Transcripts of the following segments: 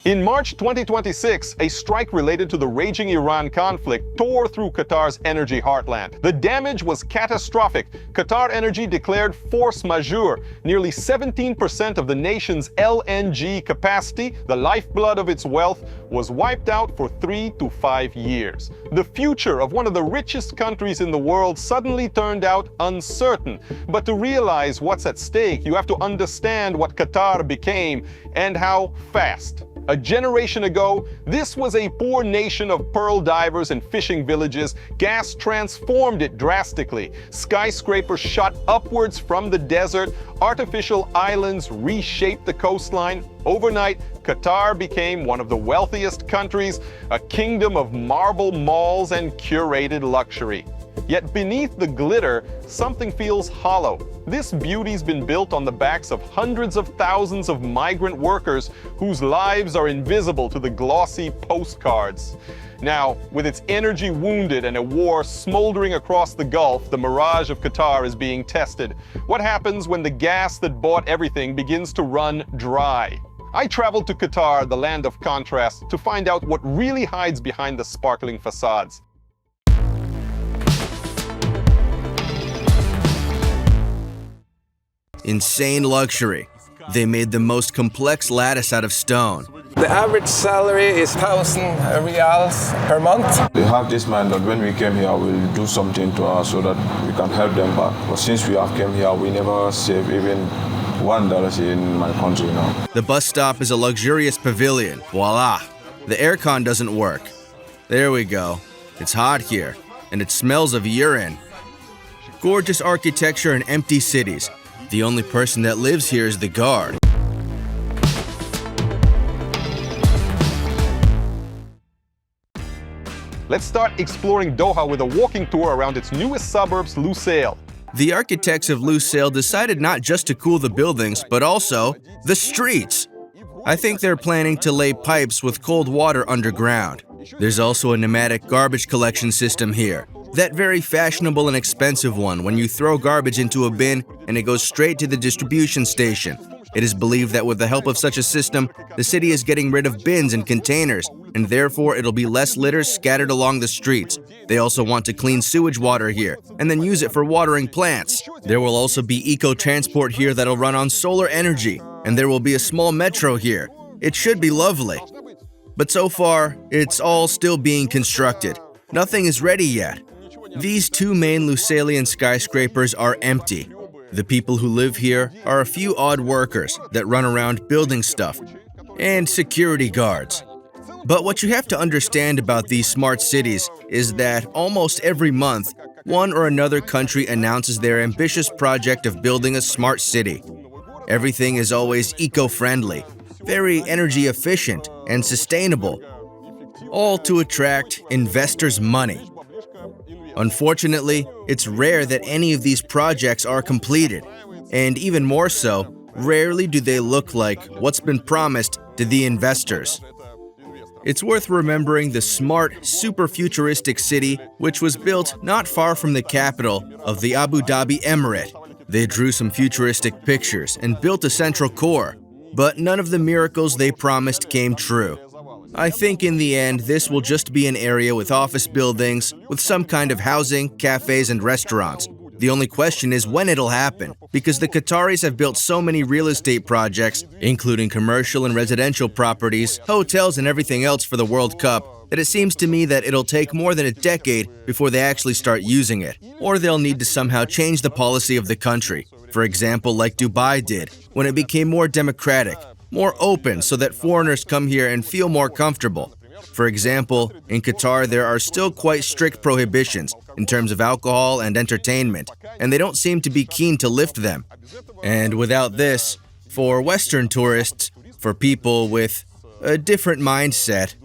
In March 2026, a strike related to the raging Iran conflict tore through Qatar's energy heartland. The damage was catastrophic. Qatar Energy declared force majeure. Nearly 17% of the nation's LNG capacity, the lifeblood of its wealth, was wiped out for 3 to 5 years. The future of one of the richest countries in the world suddenly turned out uncertain. But to realize what's at stake, you have to understand what Qatar became and how fast. A generation ago, this was a poor nation of pearl divers and fishing villages. Gas transformed it drastically. Skyscrapers shot upwards from the desert. Artificial islands reshaped the coastline. Overnight, Qatar became one of the wealthiest countries, a kingdom of marble malls and curated luxury. Yet beneath the glitter, something feels hollow. This beauty's been built on the backs of hundreds of thousands of migrant workers whose lives are invisible to the glossy postcards. Now, with its energy wounded and a war smoldering across the Gulf, the mirage of Qatar is being tested. What happens when the gas that bought everything begins to run dry? I traveled to Qatar, the land of contrast, to find out what really hides behind the sparkling facades. Insane luxury. They made the most complex lattice out of stone. The average salary is 1,000 riyals per month. They have this mind that when we came here, we'll do something to us so that we can help them back. But since we have came here, we never save even $1 in my country now. The bus stop is a luxurious pavilion. Voila! The aircon doesn't work. There we go. It's hot here, and it smells of urine. Gorgeous architecture and empty cities. The only person that lives here is the guard. Let's start exploring Doha with a walking tour around its newest suburbs, Lusail. The architects of Lusail decided not just to cool the buildings, but also the streets. I think they're planning to lay pipes with cold water underground. There's also a pneumatic garbage collection system here. That very fashionable and expensive one when you throw garbage into a bin and it goes straight to the distribution station. It is believed that with the help of such a system, the city is getting rid of bins and containers, and therefore it'll be less litter scattered along the streets. They also want to clean sewage water here and then use it for watering plants. There will also be eco-transport here that'll run on solar energy, and there will be a small metro here. It should be lovely. But so far, it's all still being constructed. Nothing is ready yet. These two main Lusailian skyscrapers are empty. The people who live here are a few odd workers that run around building stuff and security guards. But what you have to understand about these smart cities is that almost every month, one or another country announces their ambitious project of building a smart city. Everything is always eco-friendly, very energy efficient and sustainable, all to attract investors' money. Unfortunately, it's rare that any of these projects are completed, and even more so, rarely do they look like what's been promised to the investors. It's worth remembering the smart, super futuristic city which was built not far from the capital of the Abu Dhabi Emirate. They drew some futuristic pictures and built a central core, but none of the miracles they promised came true. I think in the end, this will just be an area with office buildings, with some kind of housing, cafes, and restaurants. The only question is when it'll happen, because the Qataris have built so many real estate projects, including commercial and residential properties, hotels, and everything else for the World Cup, that it seems to me that it'll take more than a decade before they actually start using it. Or they'll need to somehow change the policy of the country. For example, like Dubai did, when it became more democratic, more open so that foreigners come here and feel more comfortable. For example, in Qatar there are still quite strict prohibitions in terms of alcohol and entertainment, and they don't seem to be keen to lift them. And without this, for Western tourists, for people with a different mindset,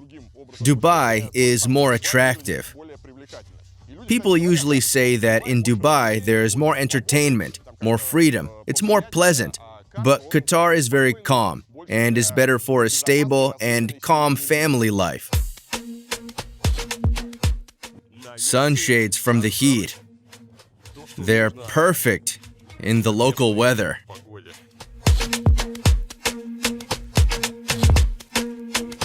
Dubai is more attractive. People usually say that in Dubai there's more entertainment, more freedom, it's more pleasant, but Qatar is very calm and is better for a stable and calm family life. Sunshades from the heat. They're perfect in the local weather.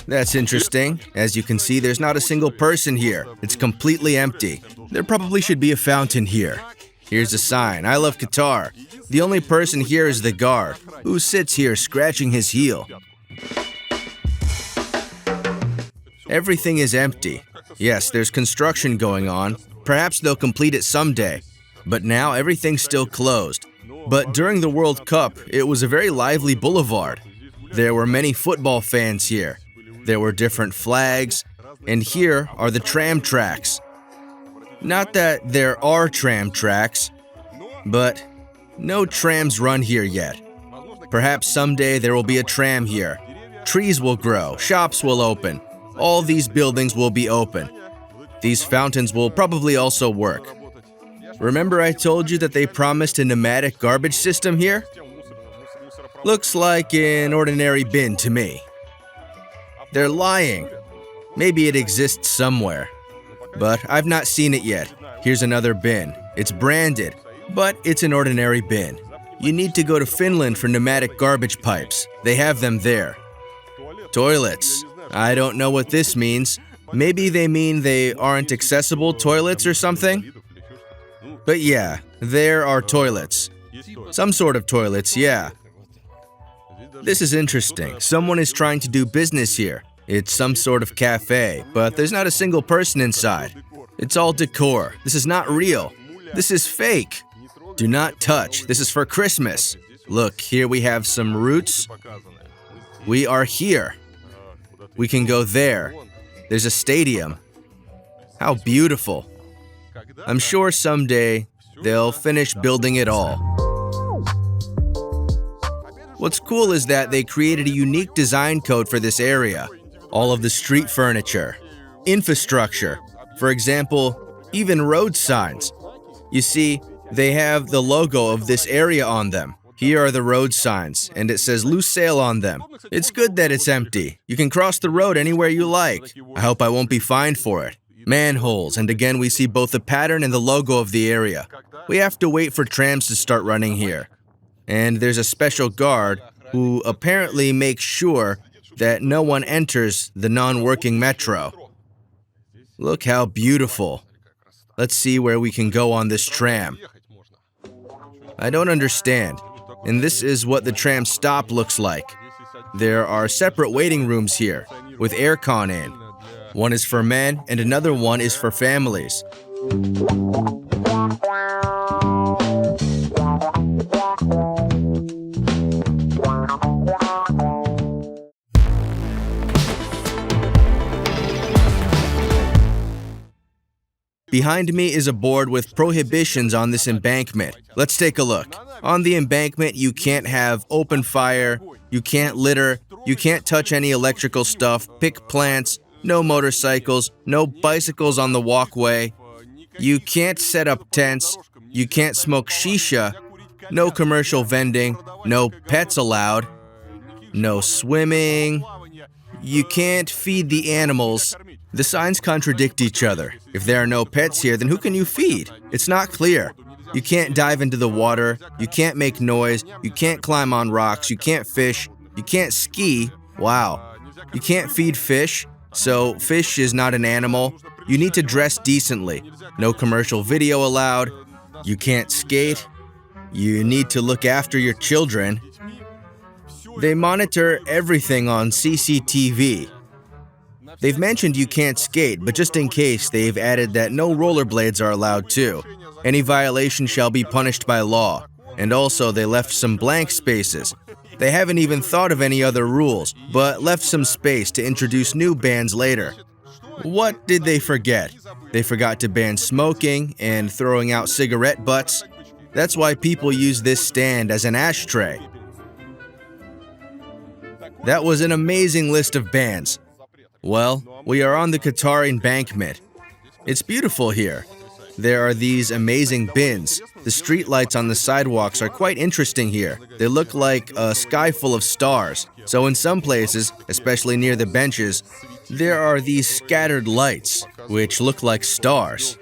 That's interesting. As you can see, there's not a single person here. It's completely empty. There probably should be a fountain here. Here's a sign, I love Qatar. The only person here is the guard, who sits here scratching his heel. Everything is empty. Yes, there's construction going on. Perhaps they'll complete it someday. But now everything's still closed. But during the World Cup, it was a very lively boulevard. There were many football fans here. There were different flags, and here are the tram tracks. Not that there are tram tracks, but no trams run here yet. Perhaps someday there will be a tram here. Trees will grow, shops will open. All these buildings will be open. These fountains will probably also work. Remember I told you that they promised a pneumatic garbage system here? Looks like an ordinary bin to me. They're lying. Maybe it exists somewhere. But I've not seen it yet. Here's another bin. It's branded, but it's an ordinary bin. You need to go to Finland for pneumatic garbage pipes. They have them there. Toilets. I don't know what this means. Maybe they mean they aren't accessible toilets or something? But yeah, there are toilets. Some sort of toilets, yeah. This is interesting. Someone is trying to do business here. It's some sort of cafe, but there's not a single person inside. It's all decor. This is not real. This is fake. Do not touch. This is for Christmas. Look, here we have some roots. We are here. We can go there. There's a stadium. How beautiful. I'm sure someday they'll finish building it all. What's cool is that they created a unique design code for this area. All of the street furniture, infrastructure, for example, even road signs. You see, they have the logo of this area on them. Here are the road signs, and it says Lucelle on them. It's good that it's empty. You can cross the road anywhere you like. I hope I won't be fined for it. Manholes, and again we see both the pattern and the logo of the area. We have to wait for trams to start running here. And there's a special guard who apparently makes sure that no one enters the non-working metro. Look how beautiful. Let's see where we can go on this tram. I don't understand. And this is what the tram stop looks like. There are separate waiting rooms here, with aircon in. One is for men, and another one is for families. Behind me is a board with prohibitions on this embankment. Let's take a look. On the embankment, you can't have open fire, you can't litter, you can't touch any electrical stuff, pick plants, no motorcycles, no bicycles on the walkway. You can't set up tents, you can't smoke shisha, no commercial vending, no pets allowed, no swimming. You can't feed the animals. The signs contradict each other. If there are no pets here, then who can you feed? It's not clear. You can't dive into the water, you can't make noise, you can't climb on rocks, you can't fish, you can't ski. Wow. You can't feed fish, so fish is not an animal. You need to dress decently. No commercial video allowed. You can't skate. You need to look after your children. They monitor everything on CCTV. They've mentioned you can't skate, but just in case, they've added that no rollerblades are allowed too. Any violation shall be punished by law. And also, they left some blank spaces. They haven't even thought of any other rules, but left some space to introduce new bans later. What did they forget? They forgot to ban smoking and throwing out cigarette butts. That's why people use this stand as an ashtray. That was an amazing list of bans. Well, we are on the Qatar embankment. It's beautiful here. There are these amazing bins. The streetlights on the sidewalks are quite interesting here. They look like a sky full of stars. So in some places, especially near the benches, there are these scattered lights, which look like stars.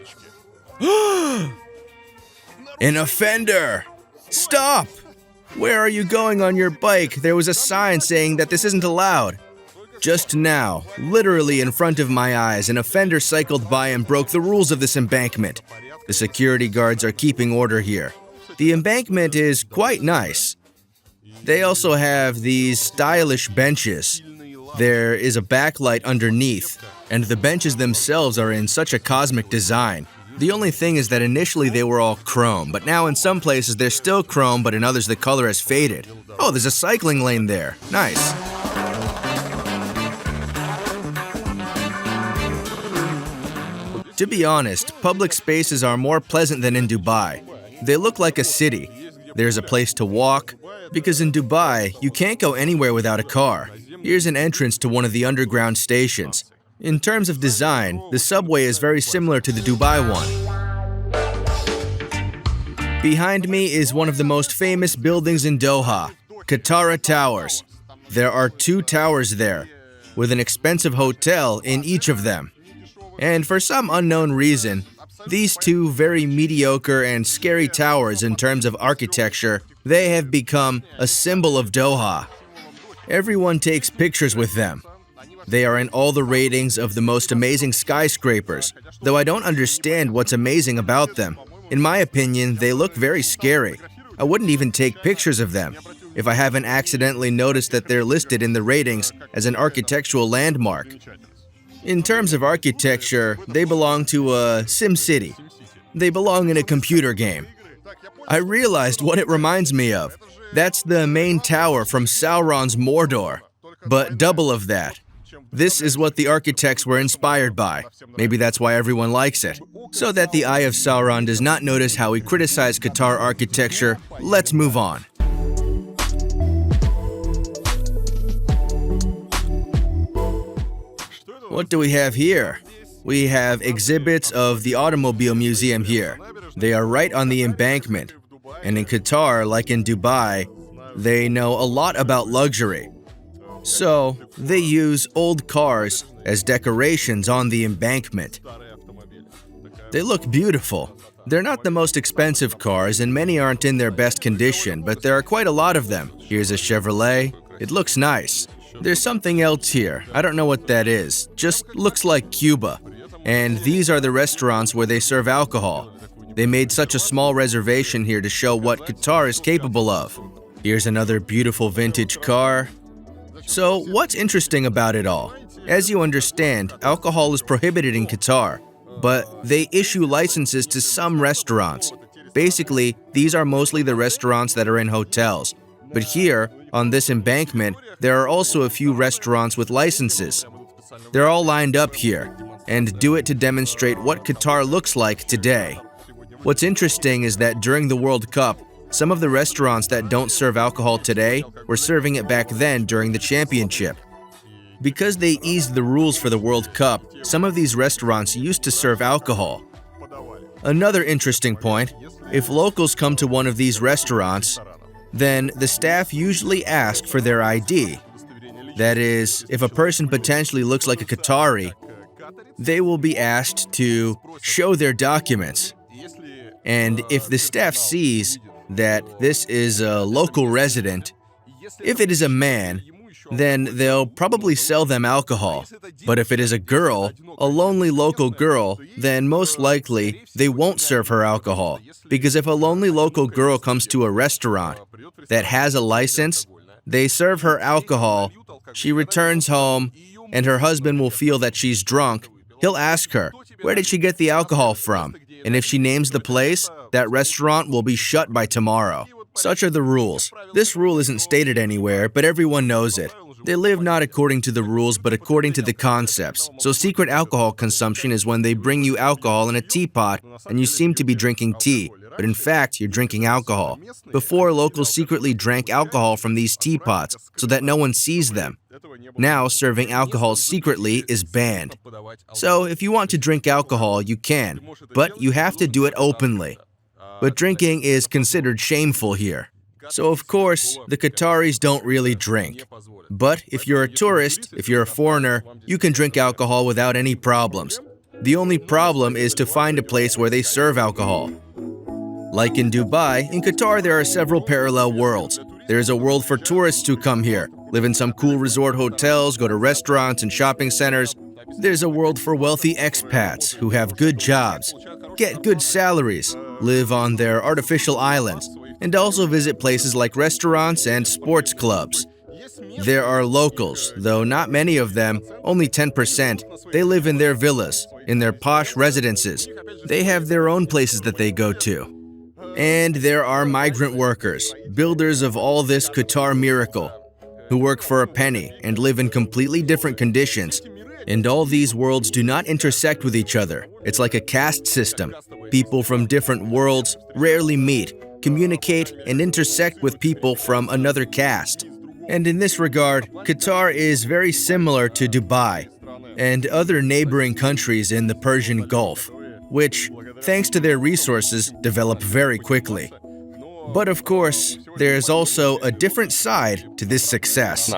An offender! Stop! Where are you going on your bike? There was a sign saying that this isn't allowed. Just now, literally in front of my eyes, an offender cycled by and broke the rules of this embankment. The security guards are keeping order here. The embankment is quite nice. They also have these stylish benches. There is a backlight underneath, and the benches themselves are in such a cosmic design. The only thing is that initially they were all chrome, but now in some places they're still chrome, but in others the color has faded. Oh, there's a cycling lane there. Nice. To be honest, public spaces are more pleasant than in Dubai. They look like a city. There's a place to walk, because in Dubai, you can't go anywhere without a car. Here's an entrance to one of the underground stations. In terms of design, the subway is very similar to the Dubai one. Behind me is one of the most famous buildings in Doha, Katara Towers. There are 2 towers there, with an expensive hotel in each of them. And for some unknown reason, these 2 very mediocre and scary towers in terms of architecture, they have become a symbol of Doha. Everyone takes pictures with them. They are in all the ratings of the most amazing skyscrapers, though I don't understand what's amazing about them. In my opinion, they look very scary. I wouldn't even take pictures of them if I haven't accidentally noticed that they're listed in the ratings as an architectural landmark. In terms of architecture, they belong to a SimCity. They belong in a computer game. I realized what it reminds me of. That's the main tower from Sauron's Mordor, but double of that. This is what the architects were inspired by. Maybe that's why everyone likes it. So that the Eye of Sauron does not notice how we criticize Qatar architecture, let's move on. What do we have here? We have exhibits of the Automobile Museum here. They are right on the embankment. And in Qatar, like in Dubai, they know a lot about luxury. So, they use old cars as decorations on the embankment. They look beautiful. They're not the most expensive cars, and many aren't in their best condition, but there are quite a lot of them. Here's a Chevrolet. It looks nice. There's something else here. I don't know what that is. Just looks like Cuba. And these are the restaurants where they serve alcohol. They made such a small reservation here to show what Qatar is capable of. Here's another beautiful vintage car. So, what's interesting about it all? As you understand, alcohol is prohibited in Qatar, but they issue licenses to some restaurants. Basically, these are mostly the restaurants that are in hotels. But here, on this embankment, there are also a few restaurants with licenses. They're all lined up here, and do it to demonstrate what Qatar looks like today. What's interesting is that during the World Cup, some of the restaurants that don't serve alcohol today were serving it back then during the championship. Because they eased the rules for the World Cup, some of these restaurants used to serve alcohol. Another interesting point, if locals come to one of these restaurants, then the staff usually ask for their ID. That is, if a person potentially looks like a Qatari, they will be asked to show their documents. And if the staff sees that this is a local resident, if it is a man, then they'll probably sell them alcohol. But if it is a girl, a lonely local girl, then most likely they won't serve her alcohol. Because if a lonely local girl comes to a restaurant that has a license, they serve her alcohol, she returns home, and her husband will feel that she's drunk. He'll ask her, where did she get the alcohol from? And if she names the place, that restaurant will be shut by tomorrow. Such are the rules. This rule isn't stated anywhere, but everyone knows it. They live not according to the rules, but according to the concepts. So secret alcohol consumption is when they bring you alcohol in a teapot and you seem to be drinking tea, but in fact, you're drinking alcohol. Before, locals secretly drank alcohol from these teapots so that no one sees them. Now, serving alcohol secretly is banned. So, if you want to drink alcohol, you can, but you have to do it openly. But drinking is considered shameful here. So, of course, the Qataris don't really drink. But if you're a tourist, if you're a foreigner, you can drink alcohol without any problems. The only problem is to find a place where they serve alcohol. Like in Dubai, in Qatar there are several parallel worlds. There is a world for tourists who come here, live in some cool resort hotels, go to restaurants and shopping centers. There's a world for wealthy expats who have good jobs, get good salaries, live on their artificial islands, and also visit places like restaurants and sports clubs. There are locals, though not many of them, only 10%. They live in their villas, in their posh residences. They have their own places that they go to. And there are migrant workers, builders of all this Qatar miracle, who work for a penny and live in completely different conditions. And all these worlds do not intersect with each other. It's like a caste system. People from different worlds rarely meet, communicate, and intersect with people from another caste. And in this regard, Qatar is very similar to Dubai and other neighboring countries in the Persian Gulf, which, thanks to their resources, develop very quickly. But of course, there's also a different side to this success.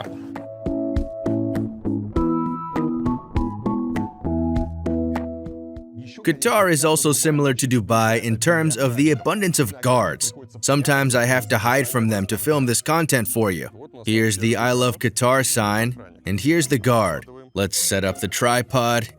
Qatar is also similar to Dubai in terms of the abundance of guards. Sometimes I have to hide from them to film this content for you. Here's the I Love Qatar sign, and here's the guard. Let's set up the tripod.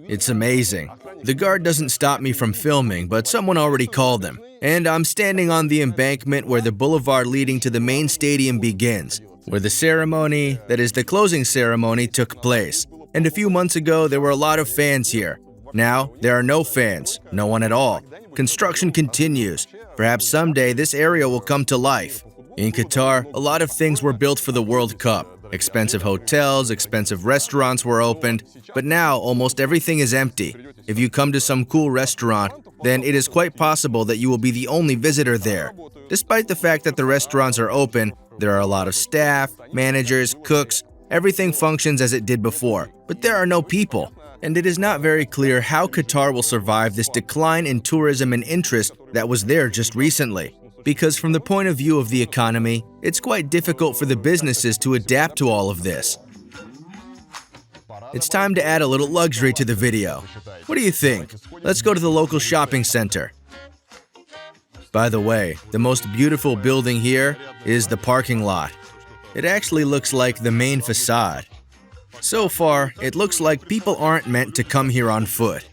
It's amazing. The guard doesn't stop me from filming, but someone already called him. And I'm standing on the embankment where the boulevard leading to the main stadium begins, where the ceremony, that is the closing ceremony, took place. And a few months ago, there were a lot of fans here. Now, there are no fans, no one at all. Construction continues. Perhaps someday this area will come to life. In Qatar, a lot of things were built for the World Cup. Expensive hotels, expensive restaurants were opened, but now almost everything is empty. If you come to some cool restaurant, then it is quite possible that you will be the only visitor there. Despite the fact that the restaurants are open, there are a lot of staff, managers, cooks. Everything functions as it did before, but there are no people. And it is not very clear how Qatar will survive this decline in tourism and interest that was there just recently. Because from the point of view of the economy, it's quite difficult for the businesses to adapt to all of this. It's time to add a little luxury to the video. What do you think? Let's go to the local shopping center. By the way, the most beautiful building here is the parking lot. It actually looks like the main facade. So far, it looks like people aren't meant to come here on foot.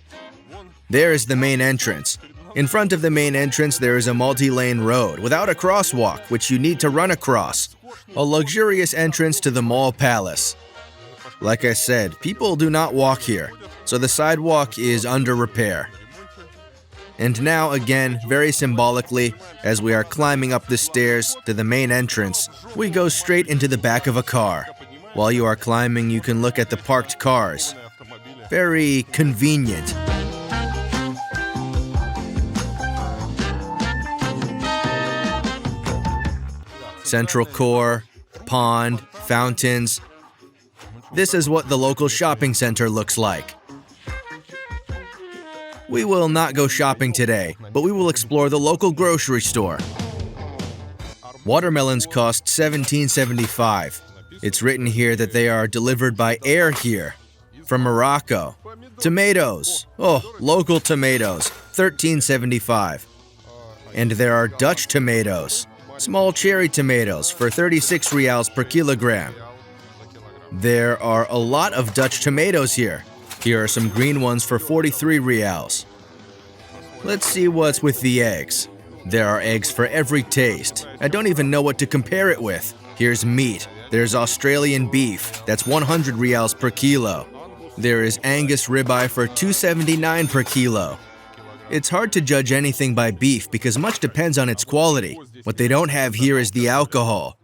There is the main entrance. In front of the main entrance, there is a multi-lane road without a crosswalk, which you need to run across. A luxurious entrance to the Mall Palace. Like I said, people do not walk here, so the sidewalk is under repair. And now, again, very symbolically, as we are climbing up the stairs to the main entrance, we go straight into the back of a car. While you are climbing, you can look at the parked cars. Very convenient. Central core, pond, fountains. This is what the local shopping center looks like. We will not go shopping today, but we will explore the local grocery store. Watermelons cost $17.75. It's written here that they are delivered by air here, from Morocco. Tomatoes, local tomatoes, $13.75. And there are Dutch tomatoes, small cherry tomatoes for 36 rials per kilogram. There are a lot of Dutch tomatoes here. Here are some green ones for 43 rials. Let's see what's with the eggs. There are eggs for every taste. I don't even know what to compare it with. Here's meat. There's Australian beef, that's 100 rials per kilo. There is Angus ribeye for $2.79 per kilo. It's hard to judge anything by beef because much depends on its quality. What they don't have here is the alcohol.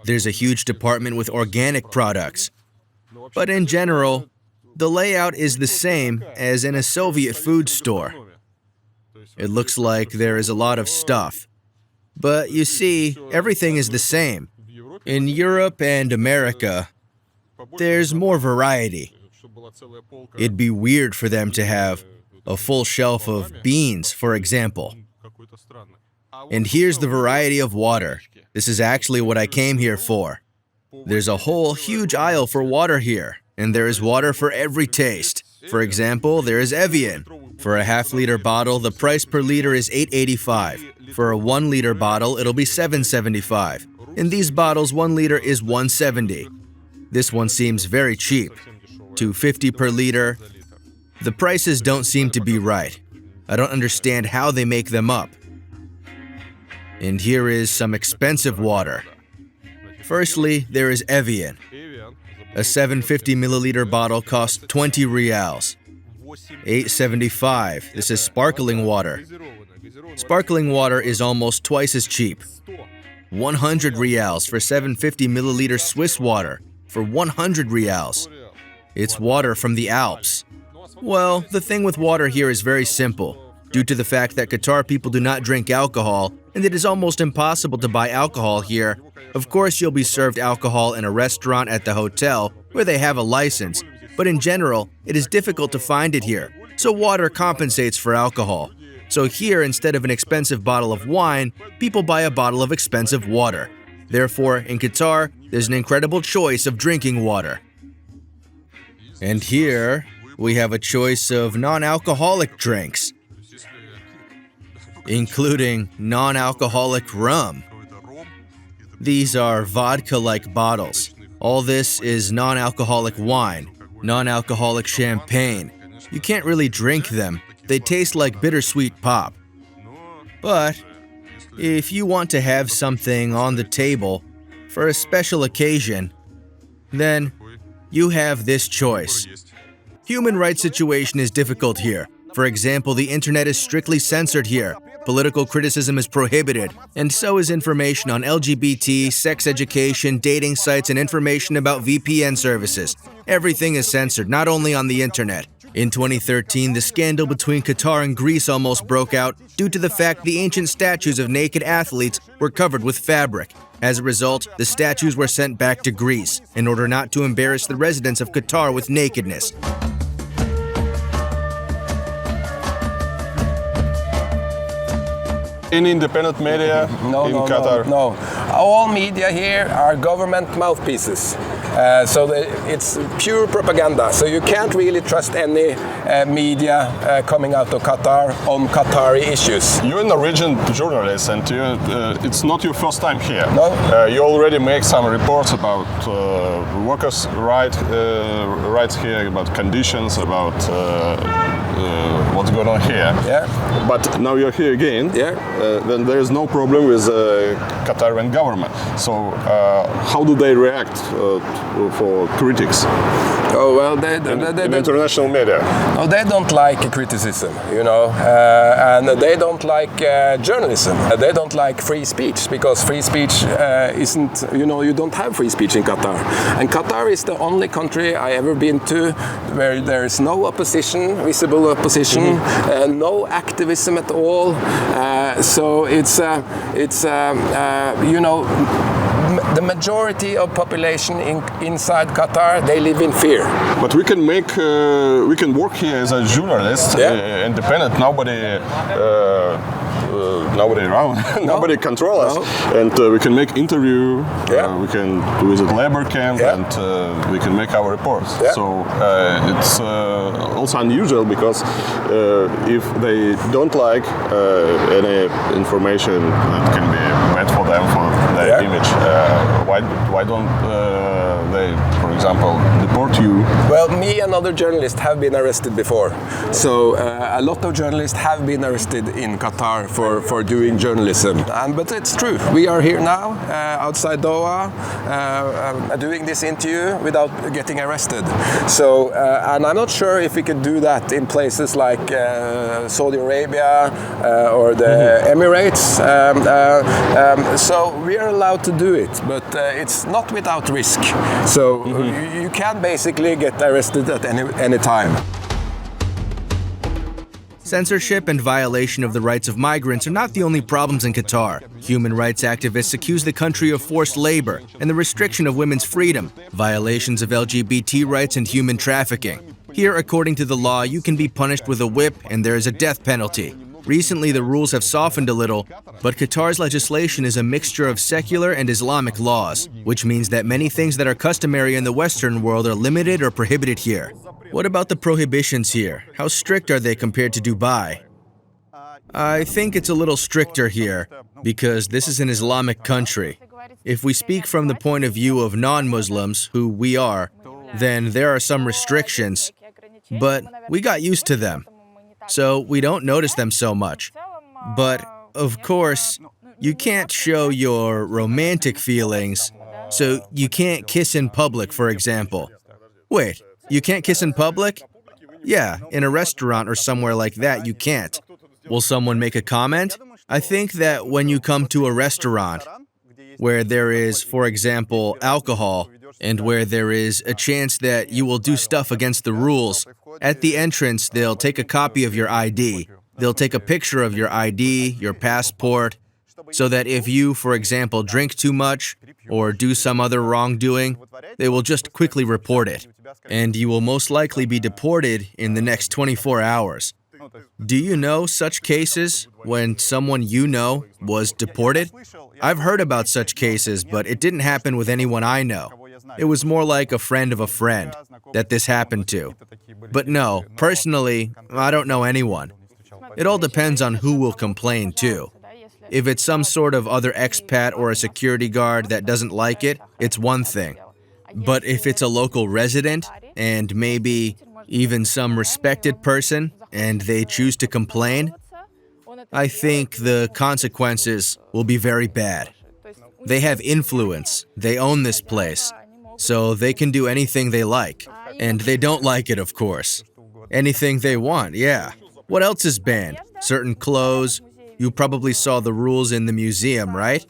There's a huge department with organic products. But in general, the layout is the same as in a Soviet food store. It looks like there is a lot of stuff. But you see, everything is the same. In Europe and America, there's more variety. It'd be weird for them to have a full shelf of beans, for example. And here's the variety of water. This is actually what I came here for. There's a whole huge aisle for water here, and there is water for every taste. For example, there is Evian. For a half-liter bottle, the price per liter is $8.85. For a 1-liter bottle, it'll be $7.75. In these bottles, 1 liter is $1.70. This one seems very cheap. $2.50 per liter. The prices don't seem to be right. I don't understand how they make them up. And here is some expensive water. Firstly, there is Evian. A 750 milliliter bottle costs 20 reals. $8.75. This is sparkling water. Sparkling water is almost twice as cheap. 100 reals for 750 milliliter Swiss water. For 100 reals. It's water from the Alps. Well, the thing with water here is very simple. Due to the fact that Qatar people do not drink alcohol, and it is almost impossible to buy alcohol here, of course you'll be served alcohol in a restaurant at the hotel where they have a license, but in general, it is difficult to find it here, so water compensates for alcohol. So here, instead of an expensive bottle of wine, people buy a bottle of expensive water. Therefore, in Qatar, there's an incredible choice of drinking water. And here, we have a choice of non-alcoholic drinks, including non-alcoholic rum. These are vodka-like bottles. All this is non-alcoholic wine, non-alcoholic champagne. You can't really drink them. They taste like bittersweet pop. But if you want to have something on the table for a special occasion, then you have this choice. Human rights situation is difficult here. For example, the internet is strictly censored here. Political criticism is prohibited, and so is information on LGBT, sex education, dating sites, and information about VPN services. Everything is censored, not only on the internet. In 2013, the scandal between Qatar and Greece almost broke out due to the fact the ancient statues of naked athletes were covered with fabric. As a result, the statues were sent back to Greece in order not to embarrass the residents of Qatar with nakedness. Any independent media in Qatar? No. All media here are government mouthpieces. It's pure propaganda. So you can't really trust any media coming out of Qatar on Qatari issues. You're a Norwegian journalist, and it's not your first time here. No. You already make some reports about workers' rights here, about conditions, about what's going on here. Yeah. But now you're here again. Yeah. Then there is no problem with Qatarian government. So how do they react for critics? Oh well, in international media. No, they don't like criticism, and they don't like journalism. They don't like free speech because free speech isn't, you don't have free speech in Qatar. And Qatar is the only country I ever been to where there is no opposition, visible opposition, no activism at all. So the majority of population inside Qatar, they live in fear. But we can work here as a journalist, independent. Nobody around, nobody control us, and we can make interview. We can visit labor camp, and we can make our reports. So it's also unusual because if they don't like any information that can be bad for them for their image, why don't they, for example, deport you? Well, me and other journalists have been arrested before. So a lot of journalists have been arrested in Qatar for doing journalism. But it's true. We are here now outside Doha doing this interview without getting arrested. So, and I'm not sure if we could do that in places like Saudi Arabia or the Emirates. So we are allowed to do it, but it's not without risk. So you can basically get arrested at any time. Censorship and violation of the rights of migrants are not the only problems in Qatar. Human rights activists accuse the country of forced labor and the restriction of women's freedom, violations of LGBT rights, and human trafficking. Here, according to the law, you can be punished with a whip and there is a death penalty. Recently, the rules have softened a little, but Qatar's legislation is a mixture of secular and Islamic laws, which means that many things that are customary in the Western world are limited or prohibited here. What about the prohibitions here? How strict are they compared to Dubai? I think it's a little stricter here, because this is an Islamic country. If we speak from the point of view of non-Muslims, who we are, then there are some restrictions, but we got used to them, so we don't notice them so much. But, of course, you can't show your romantic feelings, so you can't kiss in public, for example. Wait, you can't kiss in public? Yeah, in a restaurant or somewhere like that, you can't. Will someone make a comment? I think that when you come to a restaurant, where there is, for example, alcohol, and where there is a chance that you will do stuff against the rules, at the entrance, they'll take a copy of your ID. They'll take a picture of your ID, your passport, so that if you, for example, drink too much or do some other wrongdoing, they will just quickly report it, and you will most likely be deported in the next 24 hours. Do you know such cases when someone you know was deported? I've heard about such cases, but it didn't happen with anyone I know. It was more like a friend of a friend that this happened to. But no, personally, I don't know anyone. It all depends on who will complain too. If it's some sort of other expat or a security guard that doesn't like it, it's one thing. But if it's a local resident and maybe even some respected person and they choose to complain, I think the consequences will be very bad. They have influence, they own this place, so they can do anything they like. And they don't like it, of course. Anything they want, yeah. What else is banned? Certain clothes. You probably saw the rules in the museum, right?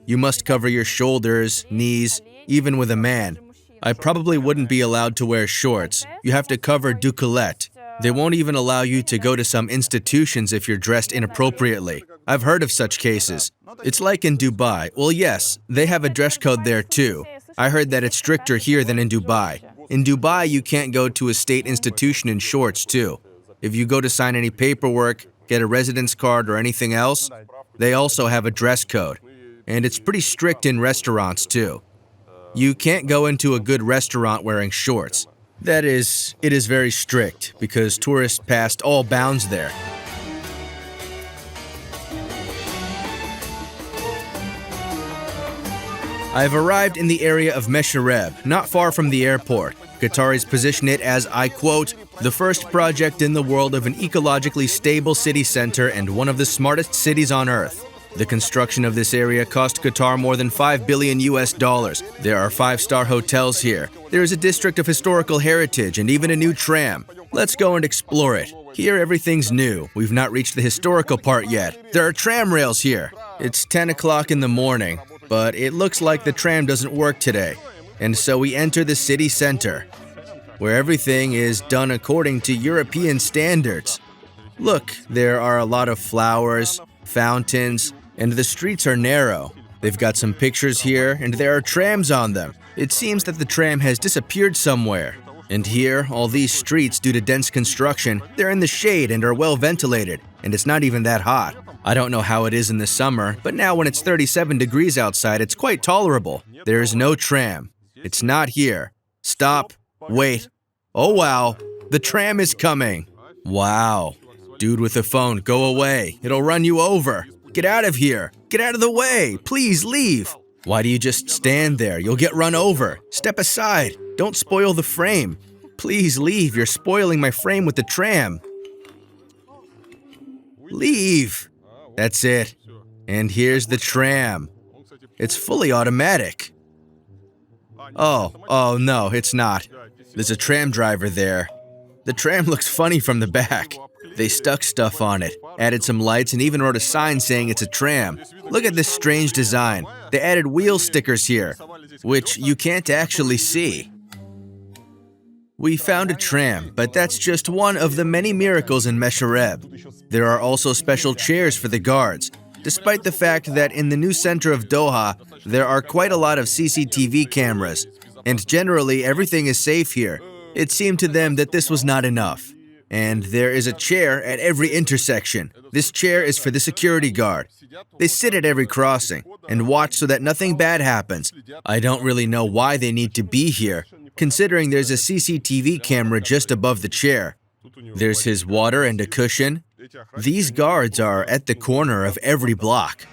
You must cover your shoulders, knees, even with a man. I probably wouldn't be allowed to wear shorts. You have to cover décolleté. They won't even allow you to go to some institutions if you're dressed inappropriately. I've heard of such cases. It's like in Dubai. Well, yes, they have a dress code there too. I heard that it's stricter here than in Dubai. In Dubai, you can't go to a state institution in shorts too. If you go to sign any paperwork, get a residence card or anything else, they also have a dress code. And it's pretty strict in restaurants too. You can't go into a good restaurant wearing shorts. That is, it is very strict because tourists passed all bounds there. I have arrived in the area of Meshareb, not far from the airport. Qataris position it as, I quote, the first project in the world of an ecologically stable city center and one of the smartest cities on earth. The construction of this area cost Qatar more than $5 billion. There are 5-star hotels here. There is a district of historical heritage and even a new tram. Let's go and explore it. Here everything's new. We've not reached the historical part yet. There are tram rails here. It's 10 o'clock in the morning, but it looks like the tram doesn't work today. And so we enter the city center, where everything is done according to European standards. Look, there are a lot of flowers, fountains, and the streets are narrow. They've got some pictures here, and there are trams on them. It seems that the tram has disappeared somewhere. And here, all these streets, due to dense construction, they're in the shade and are well ventilated, and it's not even that hot. I don't know how it is in the summer, but now when it's 37 degrees outside, it's quite tolerable. There is no tram. It's not here. Stop. Wait. Oh wow, the tram is coming. Wow. Dude with the phone, go away. It'll run you over. Get out of here. Get out of the way. Please leave. Why do you just stand there? You'll get run over. Step aside. Don't spoil the frame. Please leave. You're spoiling my frame with the tram. Leave. That's it. And here's the tram. It's fully automatic. Oh no, it's not. There's a tram driver there. The tram looks funny from the back. They stuck stuff on it, added some lights, and even wrote a sign saying it's a tram. Look at this strange design. They added wheel stickers here, which you can't actually see. We found a tram, but that's just one of the many miracles in Meshareb. There are also special chairs for the guards, despite the fact that in the new center of Doha, there are quite a lot of CCTV cameras, and generally everything is safe here. It seemed to them that this was not enough. And there is a chair at every intersection. This chair is for the security guard. They sit at every crossing and watch so that nothing bad happens. I don't really know why they need to be here, considering there's a CCTV camera just above the chair. There's his water and a cushion. These guards are at the corner of every block.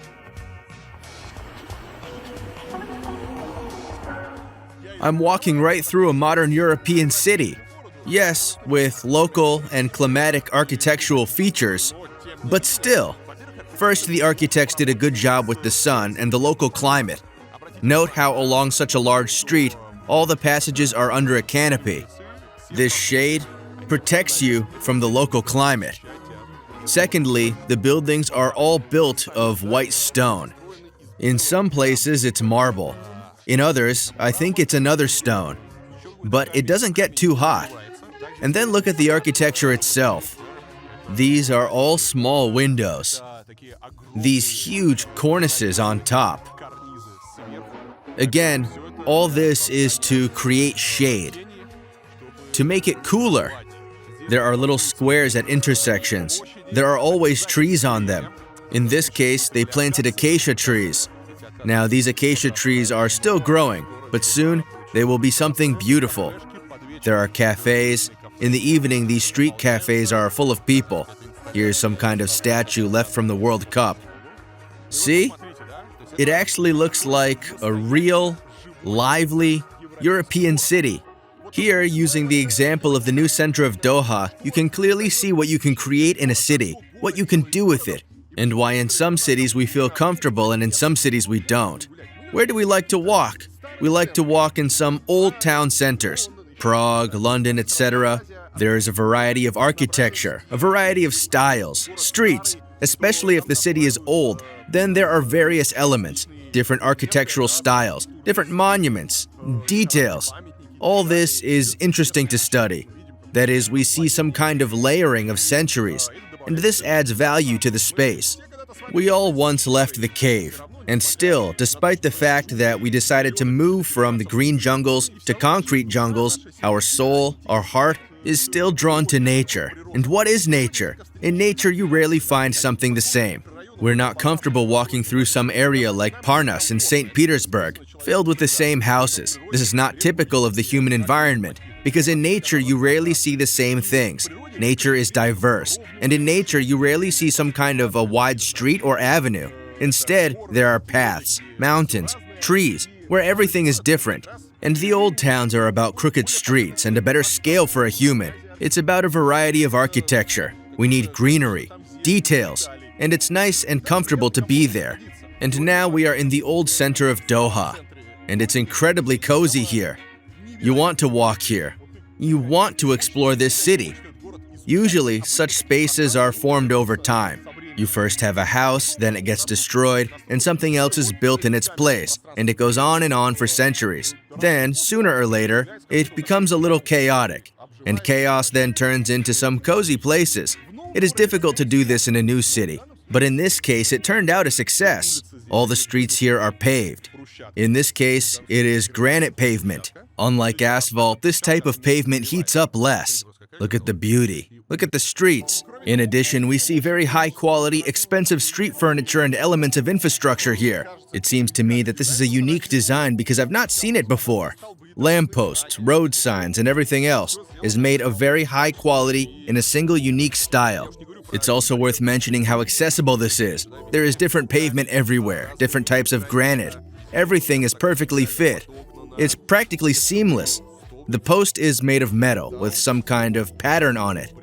I'm walking right through a modern European city. Yes, with local and climatic architectural features, but still. First, the architects did a good job with the sun and the local climate. Note how along such a large street, all the passages are under a canopy. This shade protects you from the local climate. Secondly, the buildings are all built of white stone. In some places, it's marble. In others, I think it's another stone. But it doesn't get too hot. And then look at the architecture itself. These are all small windows. These huge cornices on top. Again, all this is to create shade. To make it cooler, there are little squares at intersections. There are always trees on them. In this case, they planted acacia trees. Now, these acacia trees are still growing, but soon they will be something beautiful. There are cafes. In the evening, these street cafes are full of people. Here's some kind of statue left from the World Cup. See? It actually looks like a real, lively European city. Here, using the example of the new center of Doha, you can clearly see what you can create in a city, what you can do with it, and why in some cities we feel comfortable and in some cities we don't. Where do we like to walk? We like to walk in some old town centers, Prague, London, etc. There is a variety of architecture, a variety of styles, streets, especially if the city is old. Then there are various elements, different architectural styles, different monuments, details. All this is interesting to study. That is, we see some kind of layering of centuries, and this adds value to the space. We all once left the cave, and still, despite the fact that we decided to move from the green jungles to concrete jungles, our soul, our heart, is still drawn to nature. And what is nature? In nature, you rarely find something the same. We're not comfortable walking through some area like Parnas in St. Petersburg, filled with the same houses. This is not typical of the human environment, because in nature, you rarely see the same things. Nature is diverse, and in nature, you rarely see some kind of a wide street or avenue. Instead, there are paths, mountains, trees, where everything is different. And the old towns are about crooked streets and a better scale for a human. It's about a variety of architecture. We need greenery, details, and it's nice and comfortable to be there. And now we are in the old center of Doha, and it's incredibly cozy here. You want to walk here. You want to explore this city. Usually, such spaces are formed over time. You first have a house, then it gets destroyed, and something else is built in its place, and it goes on for centuries. Then, sooner or later, it becomes a little chaotic, and chaos then turns into some cozy places. It is difficult to do this in a new city, but in this case, it turned out a success. All the streets here are paved. In this case, it is granite pavement. Unlike asphalt, this type of pavement heats up less. Look at the beauty. Look at the streets. In addition, we see very high-quality, expensive street furniture and elements of infrastructure here. It seems to me that this is a unique design because I've not seen it before. Lampposts, road signs, and everything else is made of very high quality in a single unique style. It's also worth mentioning how accessible this is. There is different pavement everywhere, different types of granite. Everything is perfectly fit. It's practically seamless. The post is made of metal with some kind of pattern on it.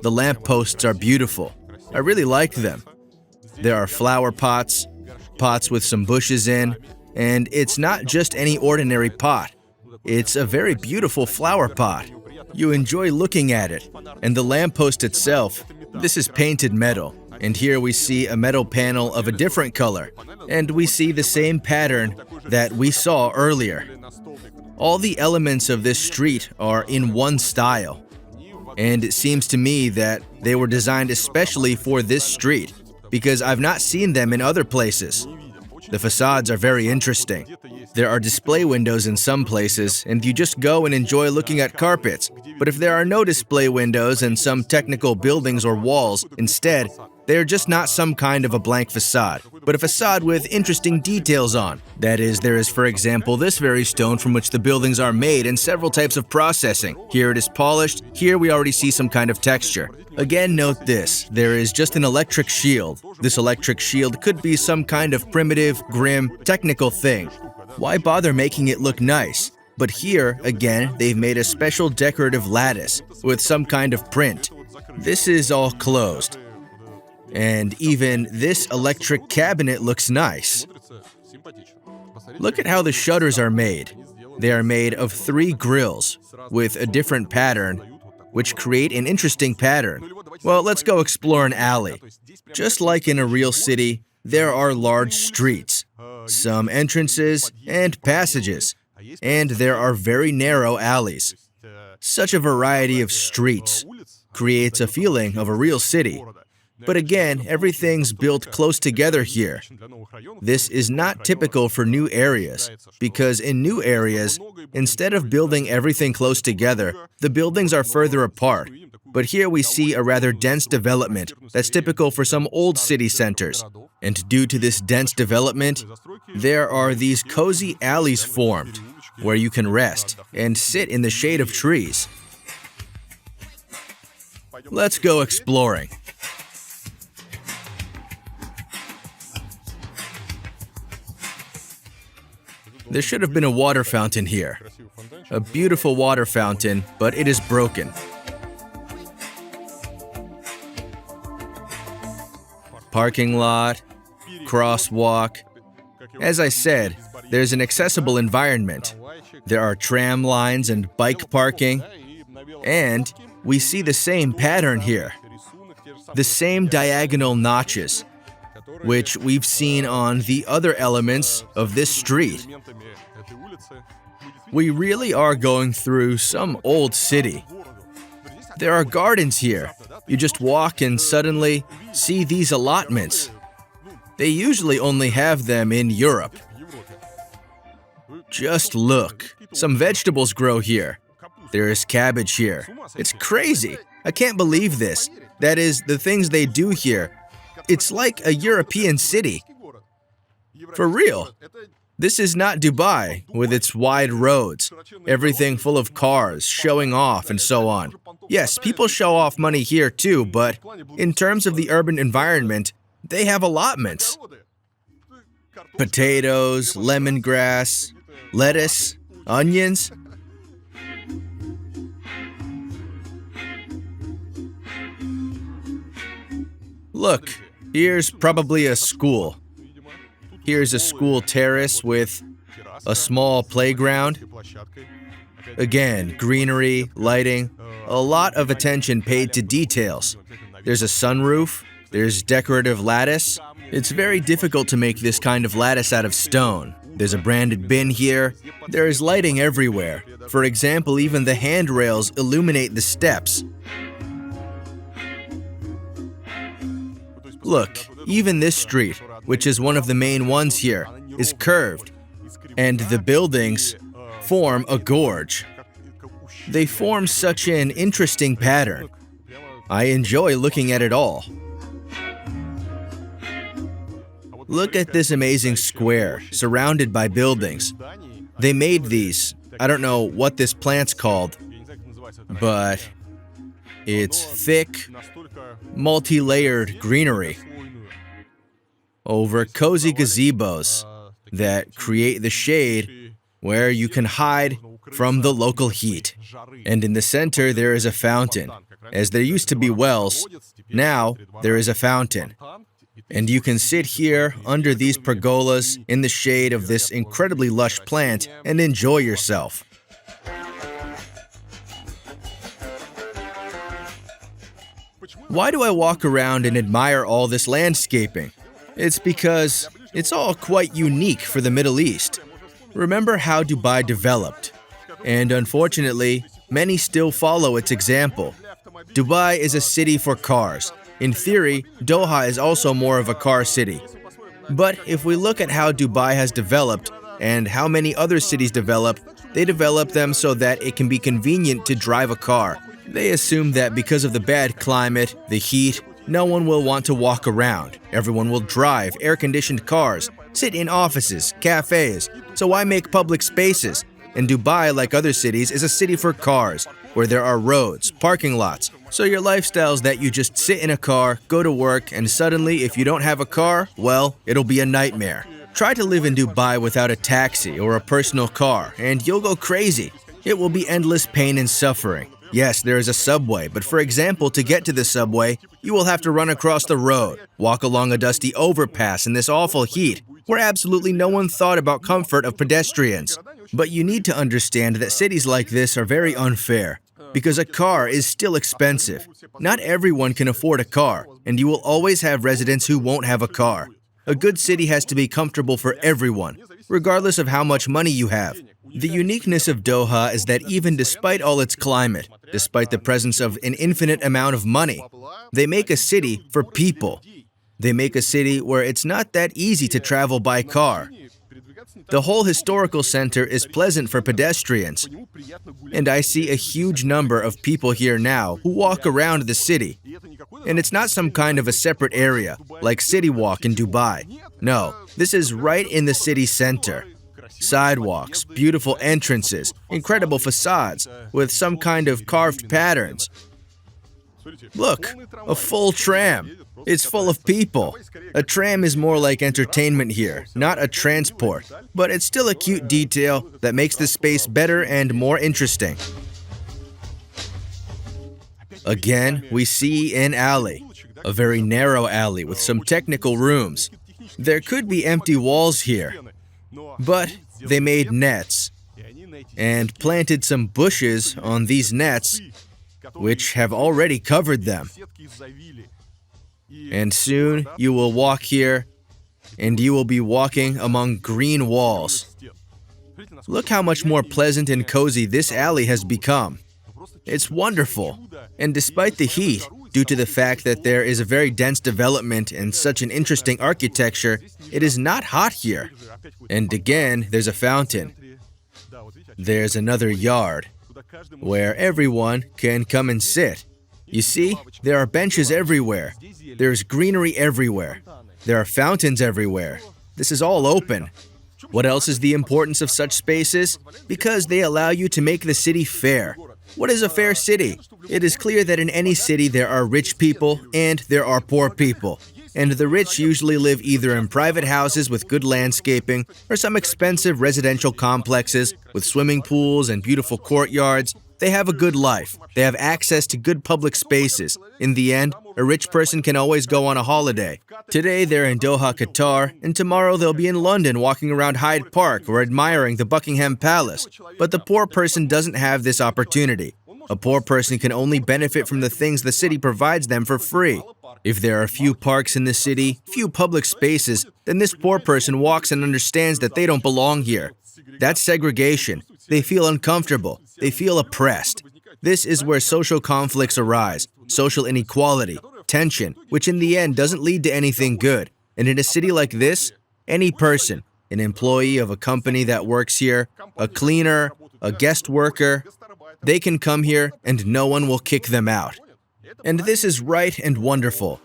The lampposts are beautiful. I really like them. There are flower pots, pots with some bushes in, and it's not just any ordinary pot. It's a very beautiful flower pot. You enjoy looking at it. And the lamppost itself, this is painted metal. And here we see a metal panel of a different color. And we see the same pattern that we saw earlier. All the elements of this street are in one style. And it seems to me that they were designed especially for this street, because I've not seen them in other places. The facades are very interesting. There are display windows in some places, and you just go and enjoy looking at carpets. But if there are no display windows and some technical buildings or walls, instead, they are just not some kind of a blank facade, but a facade with interesting details on. That is, there is, for example, this very stone from which the buildings are made and several types of processing. Here it is polished, here we already see some kind of texture. Again, note this, there is just an electric shield. This electric shield could be some kind of primitive, grim, technical thing. Why bother making it look nice? But here, again, they've made a special decorative lattice with some kind of print. This is all closed. And even this electric cabinet looks nice. Look at how the shutters are made. They are made of 3 grills with a different pattern, which create an interesting pattern. Well, let's go explore an alley. Just like in a real city, there are large streets, some entrances and passages, and there are very narrow alleys. Such a variety of streets creates a feeling of a real city. But again, everything's built close together here. This is not typical for new areas, because in new areas, instead of building everything close together, the buildings are further apart. But here we see a rather dense development that's typical for some old city centers. And due to this dense development, there are these cozy alleys formed, where you can rest and sit in the shade of trees. Let's go exploring. There should have been a water fountain here. A beautiful water fountain, but it is broken. Parking lot, crosswalk. As I said, there's an accessible environment. There are tram lines and bike parking. And we see the same pattern here. The same diagonal notches, which we've seen on the other elements of this street. We really are going through some old city. There are gardens here. You just walk and suddenly see these allotments. They usually only have them in Europe. Just look. Some vegetables grow here. There is cabbage here. It's crazy. I can't believe this. That is, the things they do here. It's like a European city. For real. This is not Dubai, with its wide roads, everything full of cars, showing off, and so on. Yes, people show off money here too, but in terms of the urban environment, they have allotments. Potatoes, lemongrass, lettuce, onions. Look, here's probably a school. Here's a school terrace with a small playground. Again, greenery, lighting, a lot of attention paid to details. There's a sunroof, there's decorative lattice. It's very difficult to make this kind of lattice out of stone. There's a branded bin here. There is lighting everywhere. For example, even the handrails illuminate the steps. Look, even this street, which is one of the main ones here, is curved, and the buildings form a gorge. They form such an interesting pattern. I enjoy looking at it all. Look at this amazing square, surrounded by buildings. They made these. I don't know what this plant's called, but it's thick, multi-layered greenery over cozy gazebos that create the shade where you can hide from the local heat. And in the center, there is a fountain. As there used to be wells, now there is a fountain. And you can sit here under these pergolas in the shade of this incredibly lush plant and enjoy yourself. Why do I walk around and admire all this landscaping? It's because it's all quite unique for the Middle East. Remember how Dubai developed, and unfortunately, many still follow its example. Dubai is a city for cars. In theory, Doha is also more of a car city. But if we look at how Dubai has developed, And how many other cities develop? They develop them so that it can be convenient to drive a car. They assume that because of the bad climate, the heat, no one will want to walk around. Everyone will drive air-conditioned cars, sit in offices, cafes. So why make public spaces? And Dubai, like other cities, is a city for cars, where there are roads, parking lots. So your lifestyle's that you just sit in a car, go to work, and suddenly if you don't have a car, well, it'll be a nightmare. Try to live in Dubai without a taxi or a personal car, and you'll go crazy. It will be endless pain and suffering. Yes, there is a subway, but for example, to get to the subway, you will have to run across the road, walk along a dusty overpass in this awful heat, where absolutely no one thought about comfort of pedestrians. But you need to understand that cities like this are very unfair, because a car is still expensive. Not everyone can afford a car, and you will always have residents who won't have a car. A good city has to be comfortable for everyone, regardless of how much money you have. The uniqueness of Doha is that even despite all its climate, despite the presence of an infinite amount of money, they make a city for people. They make a city where it's not that easy to travel by car. The whole historical center is pleasant for pedestrians, and I see a huge number of people here now who walk around the city. And it's not some kind of a separate area, like City Walk in Dubai. No, this is right in the city center. Sidewalks, beautiful entrances, incredible facades, with some kind of carved patterns. Look, a full tram. It's full of people. A tram is more like entertainment here, not a transport, but it's still a cute detail that makes the space better and more interesting. Again, we see an alley, a very narrow alley with some technical rooms. There could be empty walls here, but they made nets and planted some bushes on these nets, which have already covered them. And soon you will walk here, and you will be walking among green walls. Look how much more pleasant and cozy this alley has become. It's wonderful. And despite the heat, due to the fact that there is a very dense development and such an interesting architecture, it is not hot here. And again, there's a fountain. There's another yard where everyone can come and sit. You see, there are benches everywhere. There's greenery everywhere. There are fountains everywhere. This is all open. What else is the importance of such spaces? Because they allow you to make the city fair. What is a fair city? It is clear that in any city there are rich people and there are poor people. And the rich usually live either in private houses with good landscaping or some expensive residential complexes with swimming pools and beautiful courtyards. They have a good life. They have access to good public spaces. In the end, a rich person can always go on a holiday. Today they're in Doha, Qatar, and tomorrow they'll be in London walking around Hyde Park or admiring the Buckingham Palace. But the poor person doesn't have this opportunity. A poor person can only benefit from the things the city provides them for free. If there are few parks in the city, few public spaces, then this poor person walks and understands that they don't belong here. That's segregation. They feel uncomfortable. They feel oppressed. This is where social conflicts arise, social inequality, tension, which in the end doesn't lead to anything good. And in a city like this, any person, an employee of a company that works here, a cleaner, a guest worker, they can come here and no one will kick them out. And this is right and wonderful,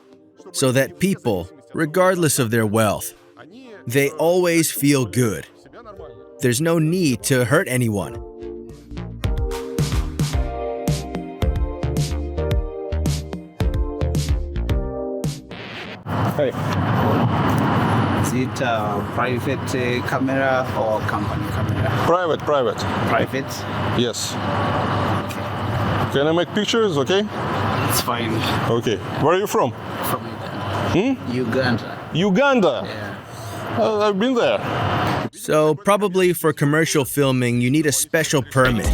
so that people, regardless of their wealth, they always feel good. There's no need to hurt anyone. Hey. Is it private camera or company camera? Private. Private? Yes. Can I make pictures, okay? It's fine. Okay. Where are you from? From Uganda. Uganda. Yeah. I've been there. So probably for commercial filming, you need a special permit.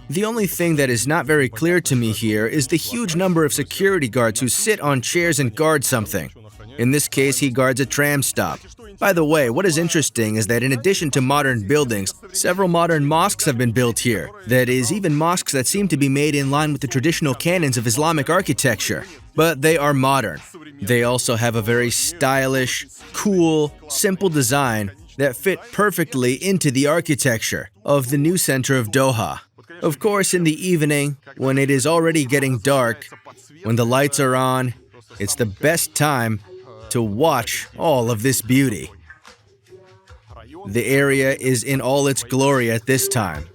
The only thing that is not very clear to me here is the huge number of security guards who sit on chairs and guard something. In this case, he guards a tram stop. By the way, what is interesting is that in addition to modern buildings, several modern mosques have been built here. That is, even mosques that seem to be made in line with the traditional canons of Islamic architecture. But they are modern. They also have a very stylish, cool, simple design that fit perfectly into the architecture of the new center of Doha. Of course, in the evening, when it is already getting dark, when the lights are on, it's the best time to watch all of this beauty. The area is in all its glory at this time.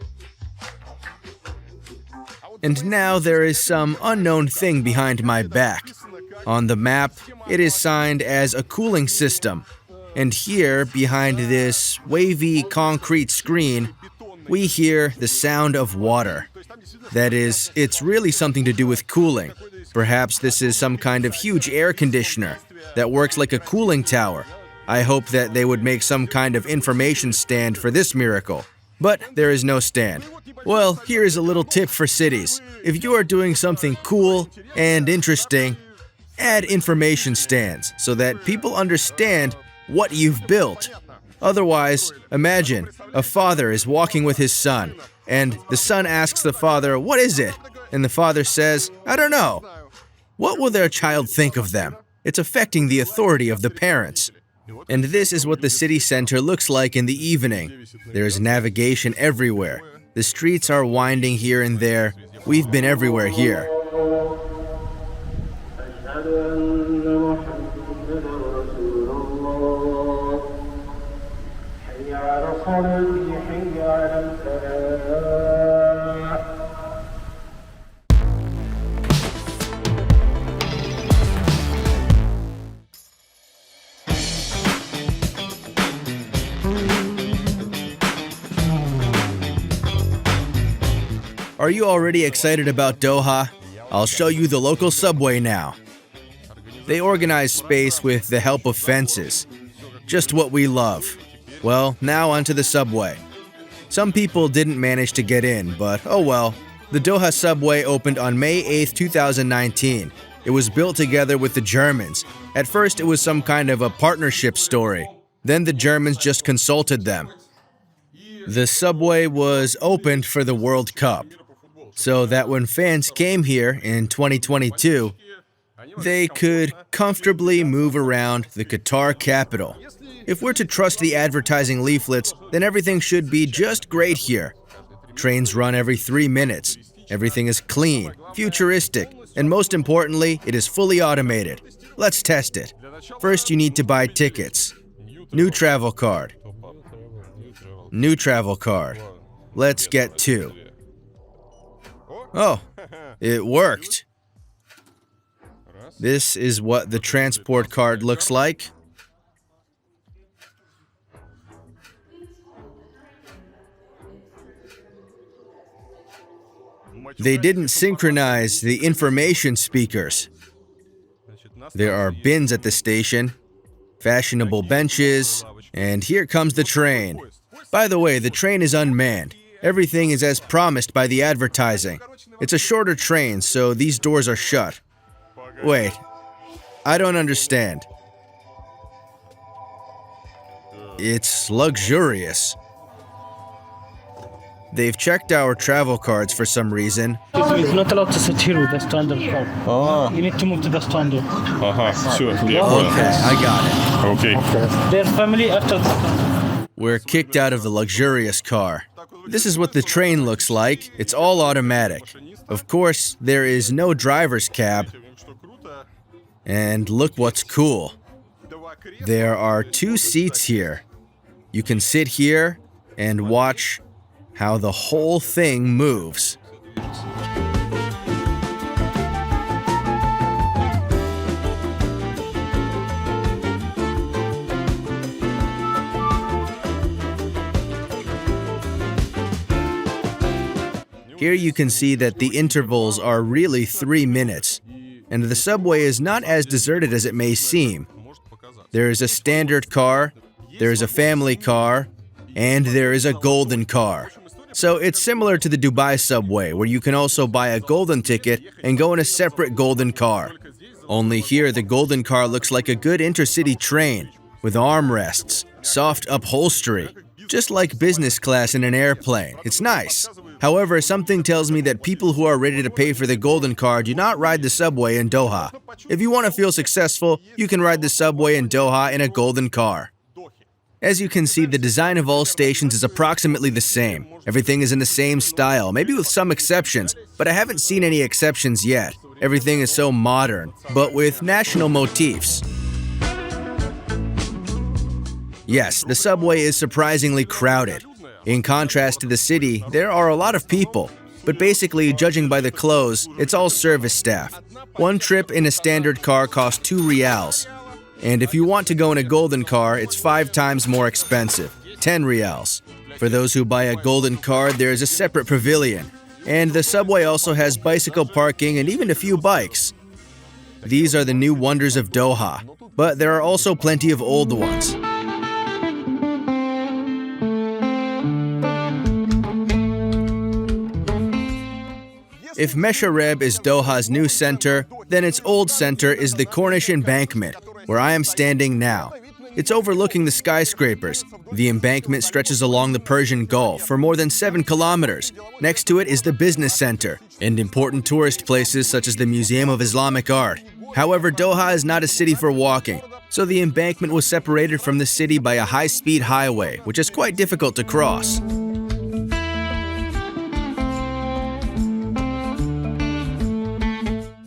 And now there is some unknown thing behind my back. On the map, it is signed as a cooling system. And here, behind this wavy concrete screen, we hear the sound of water. That is, it's really something to do with cooling. Perhaps this is some kind of huge air conditioner that works like a cooling tower. I hope that they would make some kind of information stand for this miracle. But there is no stand. Well, here is a little tip for cities. If you are doing something cool and interesting, add information stands so that people understand what you've built. Otherwise, imagine a father is walking with his son, and the son asks the father, "What is it?" And the father says, "I don't know." What will their child think of them? It's affecting the authority of the parents. And this is what the city center looks like in the evening. There is navigation everywhere. The streets are winding here and there. We've been everywhere here. Are you already excited about Doha? I'll show you the local subway now. They organize space with the help of fences. Just what we love. Well, now onto the subway. Some people didn't manage to get in, but oh well. The Doha subway opened on May 8, 2019. It was built together with the Germans. At first, it was some kind of a partnership story. Then the Germans just consulted them. The subway was opened for the World Cup, so that when fans came here in 2022, they could comfortably move around the Qatar capital. If we're to trust the advertising leaflets, then everything should be just great here. Trains run every 3 minutes. Everything is clean, futuristic, and most importantly, it is fully automated. Let's test it. First, you need to buy tickets. New travel card. New travel card. Let's get 2. Oh, it worked. This is what the transport card looks like. They didn't synchronize the information speakers. There are bins at the station, fashionable benches, and here comes the train. By the way, the train is unmanned. Everything is as promised by the advertising. It's a shorter train, so these doors are shut. Wait, I don't understand. It's luxurious. They've checked our travel cards for some reason. It's not allowed to sit here with the standard car. You need to move to the standard. Sure. Okay, I got it. Okay. Their family after We're kicked out of the luxurious car. This is what the train looks like. It's all automatic. Of course, there is no driver's cab. And look what's cool. There are 2 seats here. You can sit here and watch how the whole thing moves. Here you can see that the intervals are really 3 minutes, and the subway is not as deserted as it may seem. There is a standard car, there is a family car, and there is a golden car. So it's similar to the Dubai subway, where you can also buy a golden ticket and go in a separate golden car. Only here the golden car looks like a good intercity train. with armrests, soft upholstery, just like business class in an airplane. It's nice. However, something tells me that people who are ready to pay for the golden car do not ride the subway in Doha. If you want to feel successful, you can ride the subway in Doha in a golden car. As you can see, the design of all stations is approximately the same. Everything is in the same style, maybe with some exceptions, but I haven't seen any exceptions yet. Everything is so modern, but with national motifs. Yes, the subway is surprisingly crowded. In contrast to the city, there are a lot of people. But basically, judging by the clothes, it's all service staff. One trip in a standard car costs 2 reals. And if you want to go in a golden car, it's 5 times more expensive, 10 reals. For those who buy a golden car, there is a separate pavilion. And the subway also has bicycle parking and even a few bikes. These are the new wonders of Doha, but there are also plenty of old ones. If Meshareb is Doha's new center, then its old center is the Corniche Embankment, where I am standing now. It's overlooking the skyscrapers. The embankment stretches along the Persian Gulf for more than 7 kilometers. Next to it is the business center and important tourist places such as the Museum of Islamic Art. However, Doha is not a city for walking, so the embankment was separated from the city by a high-speed highway, which is quite difficult to cross.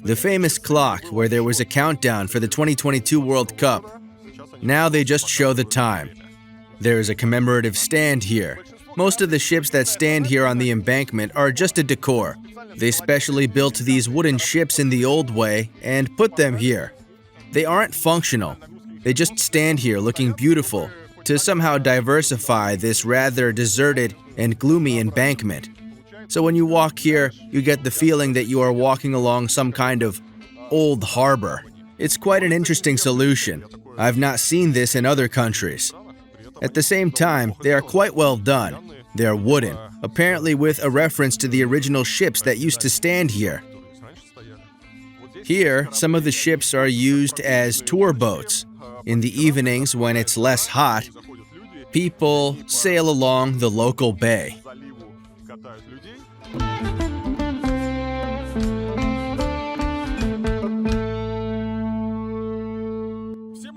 The famous clock, where there was a countdown for the 2022 World Cup. Now they just show the time. There is a commemorative stand here. Most of the ships that stand here on the embankment are just a decor. They specially built these wooden ships in the old way and put them here. They aren't functional. They just stand here looking beautiful to somehow diversify this rather deserted and gloomy embankment. So when you walk here, you get the feeling that you are walking along some kind of old harbor. It's quite an interesting solution. I've not seen this in other countries. At the same time, they are quite well done. They are wooden, apparently with a reference to the original ships that used to stand here. Here, some of the ships are used as tour boats. In the evenings, when it's less hot, people sail along the local bay.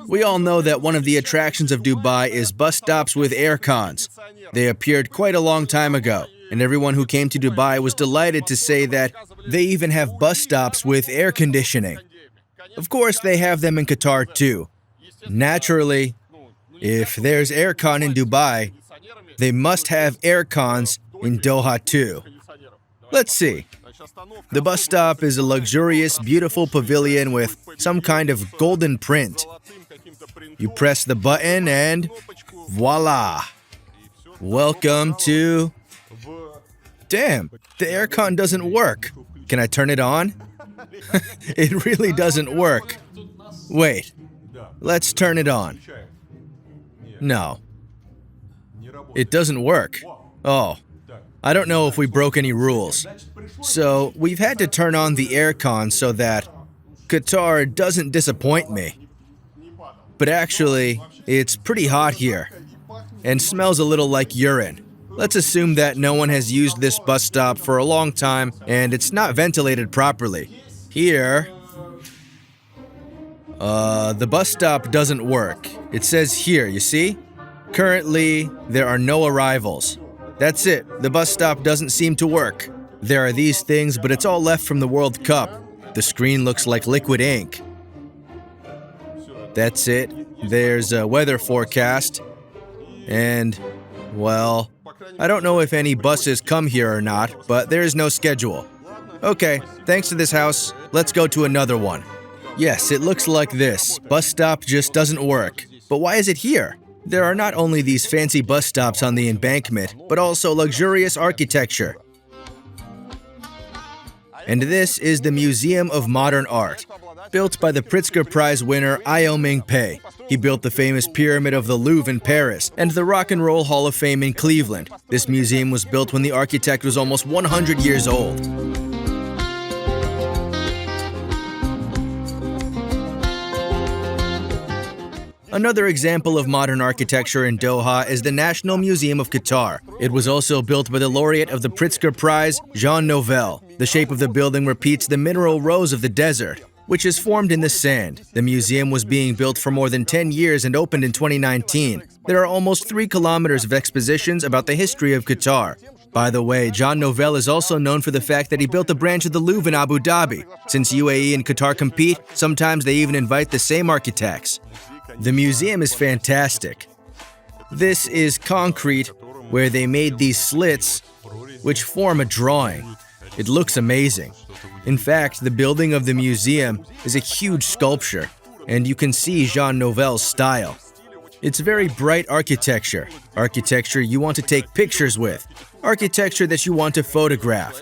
We all know that one of the attractions of Dubai is bus stops with air cons. They appeared quite a long time ago, and everyone who came to Dubai was delighted to say that they even have bus stops with air conditioning. Of course, they have them in Qatar too. Naturally, if there's aircon in Dubai, they must have air cons in Doha too. Let's see. The bus stop is a luxurious, beautiful pavilion with some kind of golden print. You press the button and voila! Welcome to... Damn, the aircon doesn't work. Can I turn it on? It really doesn't work. Wait, let's turn it on. No. It doesn't work. Oh, I don't know if we broke any rules. So we've had to turn on the aircon so that Qatar doesn't disappoint me. But actually, it's pretty hot here and smells a little like urine. Let's assume that no one has used this bus stop for a long time and it's not ventilated properly. Here, the bus stop doesn't work. It says here, you see? Currently, there are no arrivals. That's it. The bus stop doesn't seem to work. There are these things, but it's all left from the World Cup. The screen looks like liquid ink. That's it. There's a weather forecast. And, well, I don't know if any buses come here or not, but there is no schedule. Okay, thanks to this house, let's go to another one. Yes, it looks like this. Bus stop just doesn't work. But why is it here? There are not only these fancy bus stops on the embankment, but also luxurious architecture. And this is the Museum of Modern Art, built by the Pritzker Prize winner Io Ming-pei. He built the famous Pyramid of the Louvre in Paris and the Rock and Roll Hall of Fame in Cleveland. This museum was built when the architect was almost 100 years old. Another example of modern architecture in Doha is the National Museum of Qatar. It was also built by the laureate of the Pritzker Prize, Jean Nouvel. The shape of the building repeats the mineral rose of the desert, which is formed in the sand. The museum was being built for more than 10 years and opened in 2019. There are almost 3 kilometers of expositions about the history of Qatar. By the way, Jean Nouvel is also known for the fact that he built a branch of the Louvre in Abu Dhabi. Since UAE and Qatar compete, sometimes they even invite the same architects. The museum is fantastic. This is concrete where they made these slits which form a drawing. It looks amazing. In fact, the building of the museum is a huge sculpture, and you can see Jean Nouvel's style. It's very bright architecture. Architecture you want to take pictures with. Architecture that you want to photograph.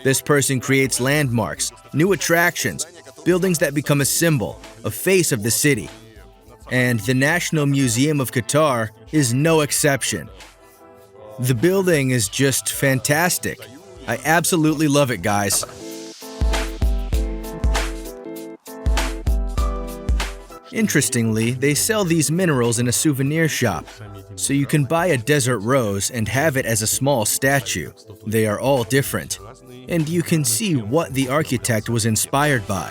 This person creates landmarks, new attractions, buildings that become a symbol, a face of the city. And the National Museum of Qatar is no exception. The building is just fantastic. I absolutely love it, guys. Interestingly, they sell these minerals in a souvenir shop, so you can buy a desert rose and have it as a small statue. They are all different, and you can see what the architect was inspired by.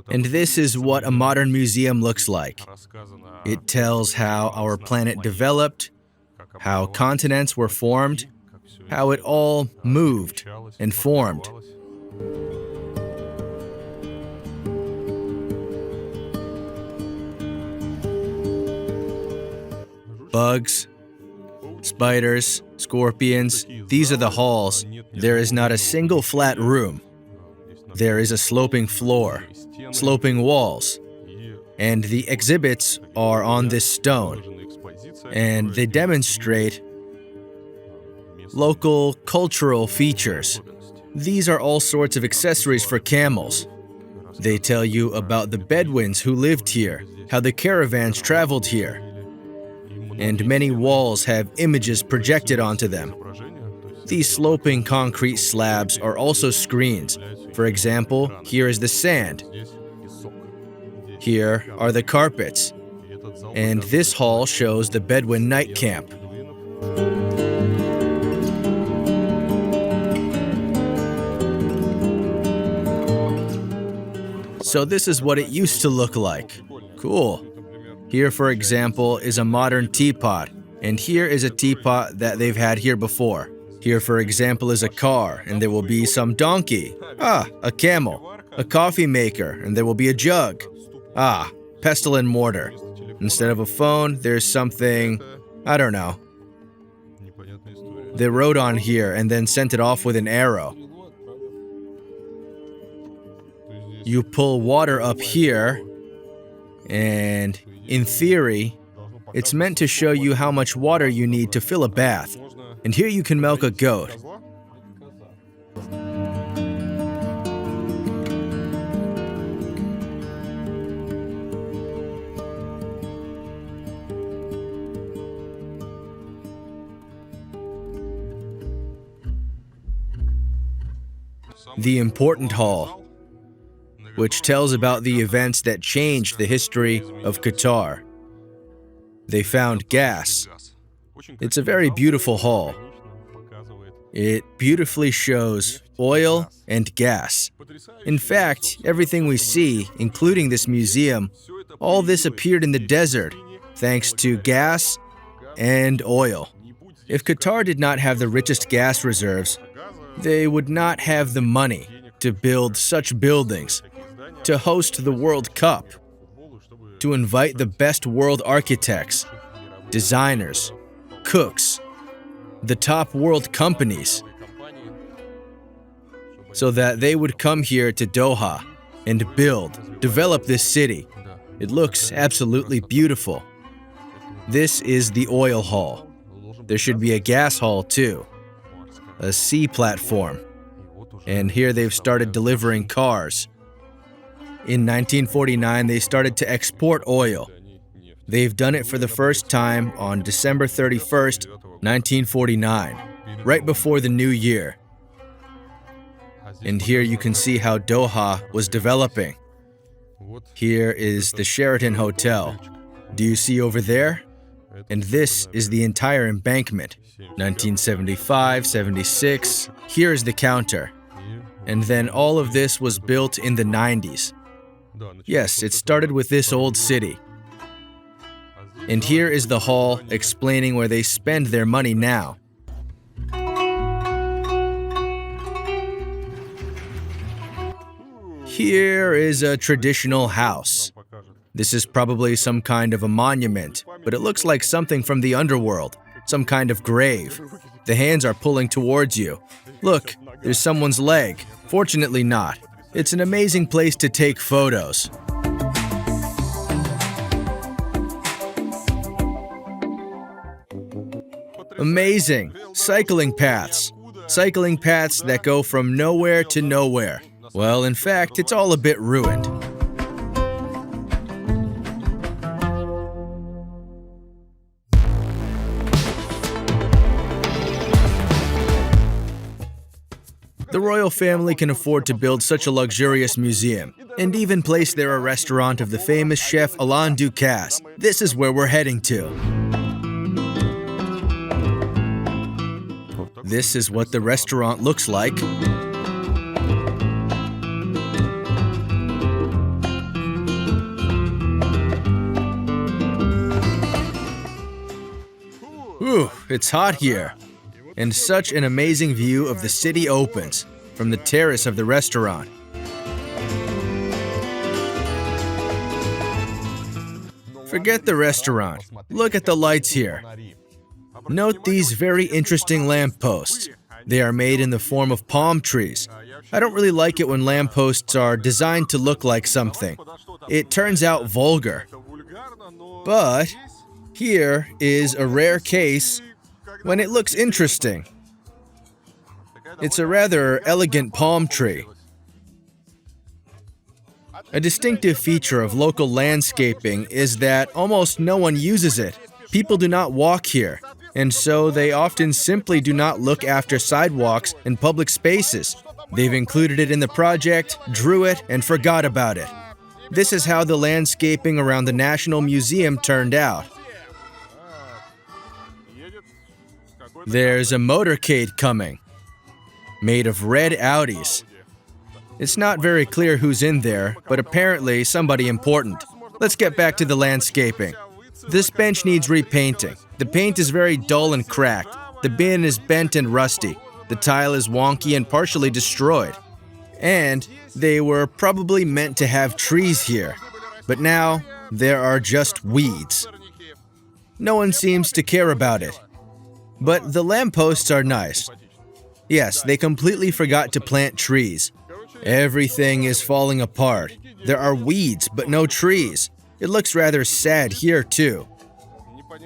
And this is what a modern museum looks like. It tells how our planet developed, how continents were formed, how it all moved and formed. Bugs, spiders, scorpions, these are the halls. There is not a single flat room. There is a sloping floor, sloping walls, and the exhibits are on this stone, and they demonstrate local cultural features. These are all sorts of accessories for camels. They tell you about the Bedouins who lived here, how the caravans traveled here, and many walls have images projected onto them. These sloping concrete slabs are also screens. For example, here is the sand. Here are the carpets. And this hall shows the Bedouin night camp. So this is what it used to look like. Cool. Here, for example, is a modern teapot. And here is a teapot that they've had here before. Here, for example, is a car, and there will be some donkey. Ah, a camel. A coffee maker, and there will be a jug. Ah, pestle and mortar. Instead of a phone, there's something, I don't know. They wrote on here and then sent it off with an arrow. You pull water up here, and in theory, it's meant to show you how much water you need to fill a bath. And here you can milk a goat. The important hall, which tells about the events that changed the history of Qatar. They found gas. It's a very beautiful hall. It beautifully shows oil and gas. In fact, everything we see, including this museum, all this appeared in the desert thanks to gas and oil. If Qatar did not have the richest gas reserves, they would not have the money to build such buildings, to host the World Cup, to invite the best world architects, designers, cooks, the top world companies, so that they would come here to Doha and develop this city. It looks absolutely beautiful. This is the oil hall. There should be a gas hall too, a sea platform, and here they've started delivering cars. In 1949, they started to export oil. They've done it for the first time on December 31st, 1949, right before the new year. And here you can see how Doha was developing. Here is the Sheraton Hotel. Do you see over there? And this is the entire embankment. 1975, 76. Here is the counter. And then all of this was built in the 90s. Yes, it started with this old city. And here is the hall explaining where they spend their money now. Here is a traditional house. This is probably some kind of a monument, but it looks like something from the underworld, some kind of grave. The hands are pulling towards you. Look, there's someone's leg. Fortunately not. It's an amazing place to take photos. Amazing! Cycling paths. Cycling paths that go from nowhere to nowhere. Well, in fact, it's all a bit ruined. The royal family can afford to build such a luxurious museum, and even place there a restaurant of the famous chef Alain Ducasse. This is where we're heading to. This is what the restaurant looks like. Ooh, it's hot here. And such an amazing view of the city opens from the terrace of the restaurant. Forget the restaurant. Look at the lights here. Note these very interesting lampposts. They are made in the form of palm trees. I don't really like it when lampposts are designed to look like something. It turns out vulgar. But here is a rare case when it looks interesting. It's a rather elegant palm tree. A distinctive feature of local landscaping is that almost no one uses it. People do not walk here, and so they often simply do not look after sidewalks and public spaces. They've included it in the project, drew it, and forgot about it. This is how the landscaping around the National Museum turned out. There's a motorcade coming, made of red Audis. It's not very clear who's in there, but apparently somebody important. Let's get back to the landscaping. This bench needs repainting. The paint is very dull and cracked. The bin is bent and rusty. The tile is wonky and partially destroyed. And they were probably meant to have trees here. But now, there are just weeds. No one seems to care about it. But the lampposts are nice. Yes, they completely forgot to plant trees. Everything is falling apart. There are weeds, but no trees. It looks rather sad here, too.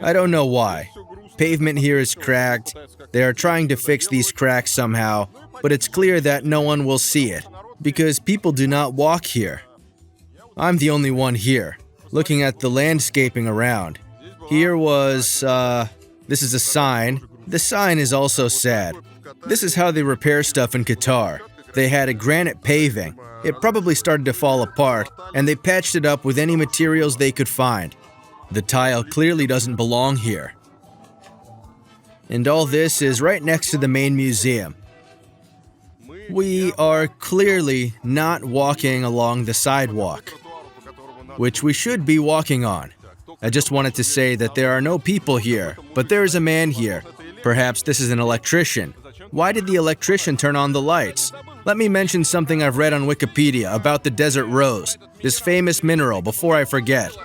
I don't know why. Pavement here is cracked. They are trying to fix these cracks somehow, but it's clear that no one will see it, because people do not walk here. I'm the only one here, looking at the landscaping around. Here was, this is a sign. The sign is also sad. This is how they repair stuff in Qatar. They had a granite paving. It probably started to fall apart, and they patched it up with any materials they could find. The tile clearly doesn't belong here. And all this is right next to the main museum. We are clearly not walking along the sidewalk, which we should be walking on. I just wanted to say that there are no people here, but there is a man here. Perhaps this is an electrician. Why did the electrician turn on the lights? Let me mention something I've read on Wikipedia about the desert rose, this famous mineral, before I forget.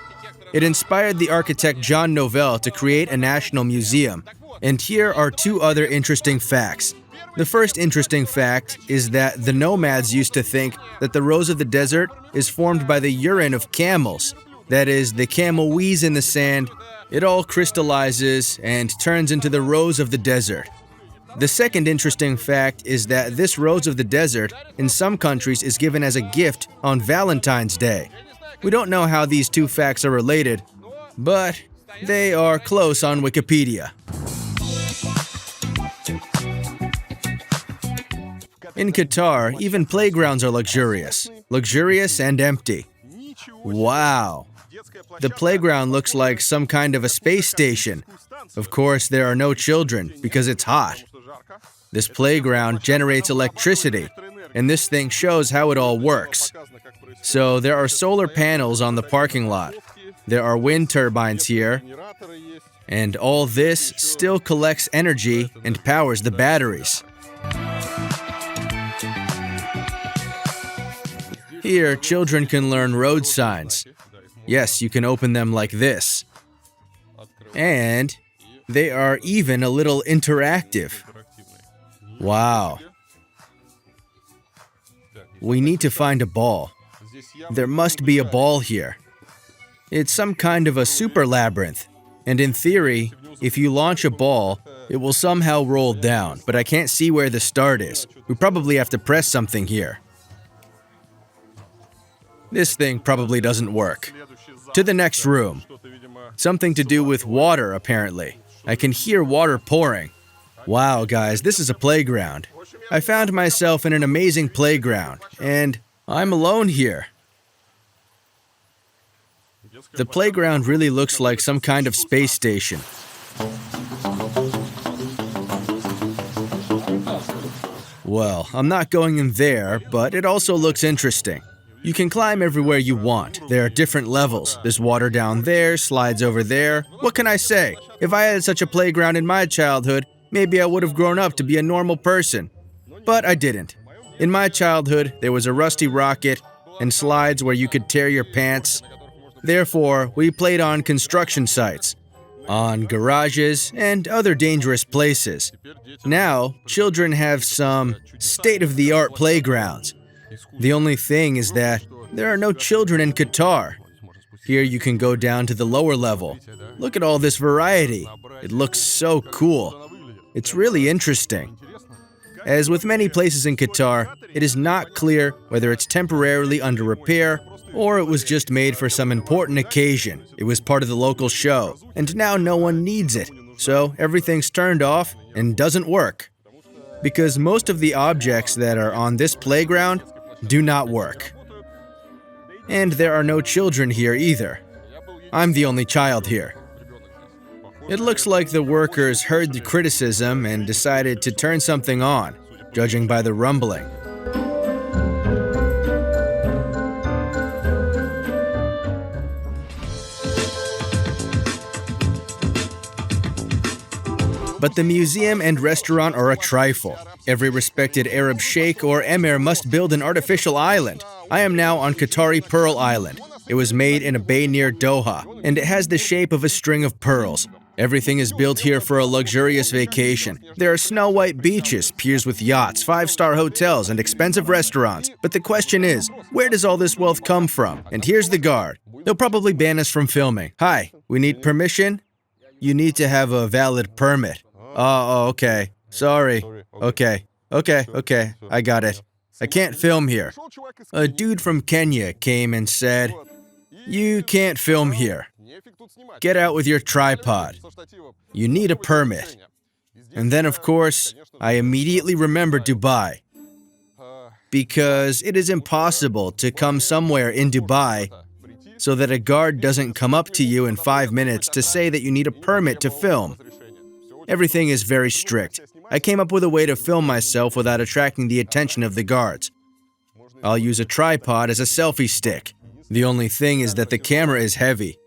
It inspired the architect John Novell to create a national museum. And here are two other interesting facts. The first interesting fact is that the nomads used to think that the rose of the desert is formed by the urine of camels. That is, the camel wheeze in the sand, it all crystallizes and turns into the rose of the desert. The second interesting fact is that this rose of the desert in some countries is given as a gift on Valentine's Day. We don't know how these two facts are related, but they are close on Wikipedia. In Qatar, even playgrounds are luxurious. Luxurious and empty. Wow. The playground looks like some kind of a space station. Of course, there are no children because it's hot. This playground generates electricity, and this thing shows how it all works. So there are solar panels on the parking lot. There are wind turbines here, and all this still collects energy and powers the batteries. Here, children can learn road signs. Yes, you can open them like this. And they are even a little interactive. Wow. We need to find a ball. There must be a ball here. It's some kind of a super labyrinth. And in theory, if you launch a ball, it will somehow roll down, but I can't see where the start is. We probably have to press something here. This thing probably doesn't work. To the next room. Something to do with water, apparently. I can hear water pouring. Wow, guys, this is a playground. I found myself in an amazing playground, and I'm alone here. The playground really looks like some kind of space station. Well, I'm not going in there, but it also looks interesting. You can climb everywhere you want. There are different levels. There's water down there, slides over there. What can I say? If I had such a playground in my childhood, maybe I would have grown up to be a normal person. But I didn't. In my childhood, there was a rusty rocket and slides where you could tear your pants. Therefore, we played on construction sites, on garages, and other dangerous places. Now, children have some state-of-the-art playgrounds. The only thing is that there are no children in Qatar. Here you can go down to the lower level. Look at all this variety. It looks so cool. It's really interesting. As with many places in Qatar, it is not clear whether it's temporarily under repair or it was just made for some important occasion. It was part of the local show, and now no one needs it, so everything's turned off and doesn't work. Because most of the objects that are on this playground do not work. And there are no children here either. I'm the only child here. It looks like the workers heard the criticism and decided to turn something on, judging by the rumbling. But the museum and restaurant are a trifle. Every respected Arab sheikh or emir must build an artificial island. I am now on Qatari Pearl Island. It was made in a bay near Doha, and it has the shape of a string of pearls. Everything is built here for a luxurious vacation. There are snow-white beaches, piers with yachts, five-star hotels, and expensive restaurants. But the question is, where does all this wealth come from? And here's the guard. They'll probably ban us from filming. Hi, we need permission? You need to have a valid permit. Oh, okay. Sorry. Okay, I got it. I can't film here. A dude from Kenya came and said, "You can't film here. Get out with your tripod. You need a permit." And then, of course, I immediately remembered Dubai. Because it is impossible to come somewhere in Dubai so that a guard doesn't come up to you in 5 minutes to say that you need a permit to film. Everything is very strict. I came up with a way to film myself without attracting the attention of the guards. I'll use a tripod as a selfie stick. The only thing is that the camera is heavy,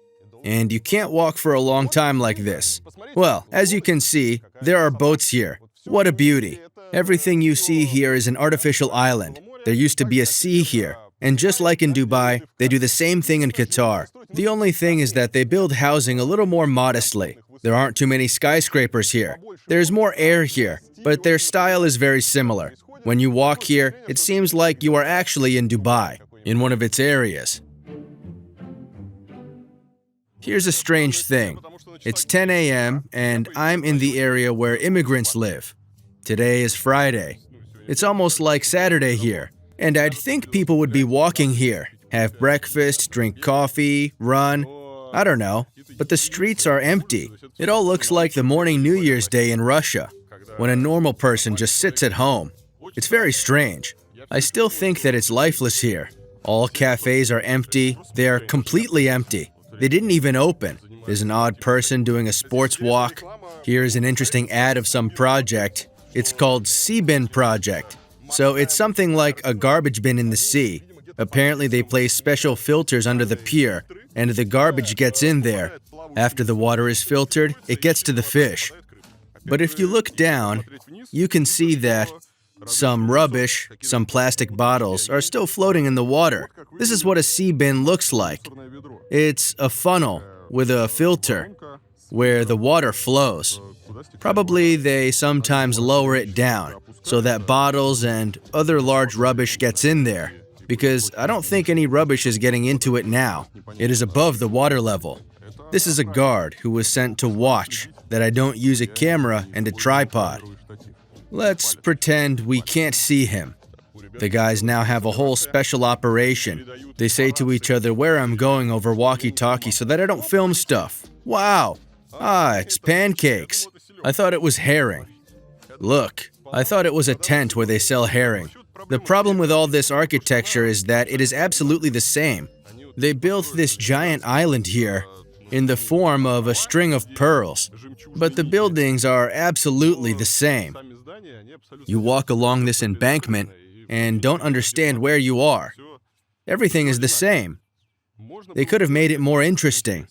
and you can't walk for a long time like this. Well, as you can see, there are boats here. What a beauty. Everything you see here is an artificial island. There used to be a sea here, and just like in Dubai, they do the same thing in Qatar. The only thing is that they build housing a little more modestly. There aren't too many skyscrapers here. There's more air here, but their style is very similar. When you walk here, it seems like you are actually in Dubai, in one of its areas. Here's a strange thing. It's 10 a.m. and I'm in the area where immigrants live. Today is Friday. It's almost like Saturday here, and I'd think people would be walking here, have breakfast, drink coffee, run, I don't know, but the streets are empty. It all looks like the morning New Year's Day in Russia, when a normal person just sits at home. It's very strange. I still think that it's lifeless here. All cafes are empty. They are completely empty. They didn't even open. There's an odd person doing a sports walk. Here's an interesting ad of some project. It's called Sea Bin Project. So it's something like a garbage bin in the sea. Apparently they place special filters under the pier, and the garbage gets in there. After the water is filtered, it gets to the fish. But if you look down, you can see that some rubbish, some plastic bottles, are still floating in the water. This is what a sea bin looks like. It's a funnel with a filter where the water flows. Probably they sometimes lower it down so that bottles and other large rubbish gets in there, because I don't think any rubbish is getting into it now. It is above the water level. This is a guard who was sent to watch that I don't use a camera and a tripod. Let's pretend we can't see him. The guys now have a whole special operation. They say to each other where I'm going over walkie-talkie so that I don't film stuff. Wow! Ah, it's pancakes. I thought it was herring. Look, I thought it was a tent where they sell herring. The problem with all this architecture is that it is absolutely the same. They built this giant island here in the form of a string of pearls, but the buildings are absolutely the same. You walk along this embankment and don't understand where you are. Everything is the same. They could have made it more interesting.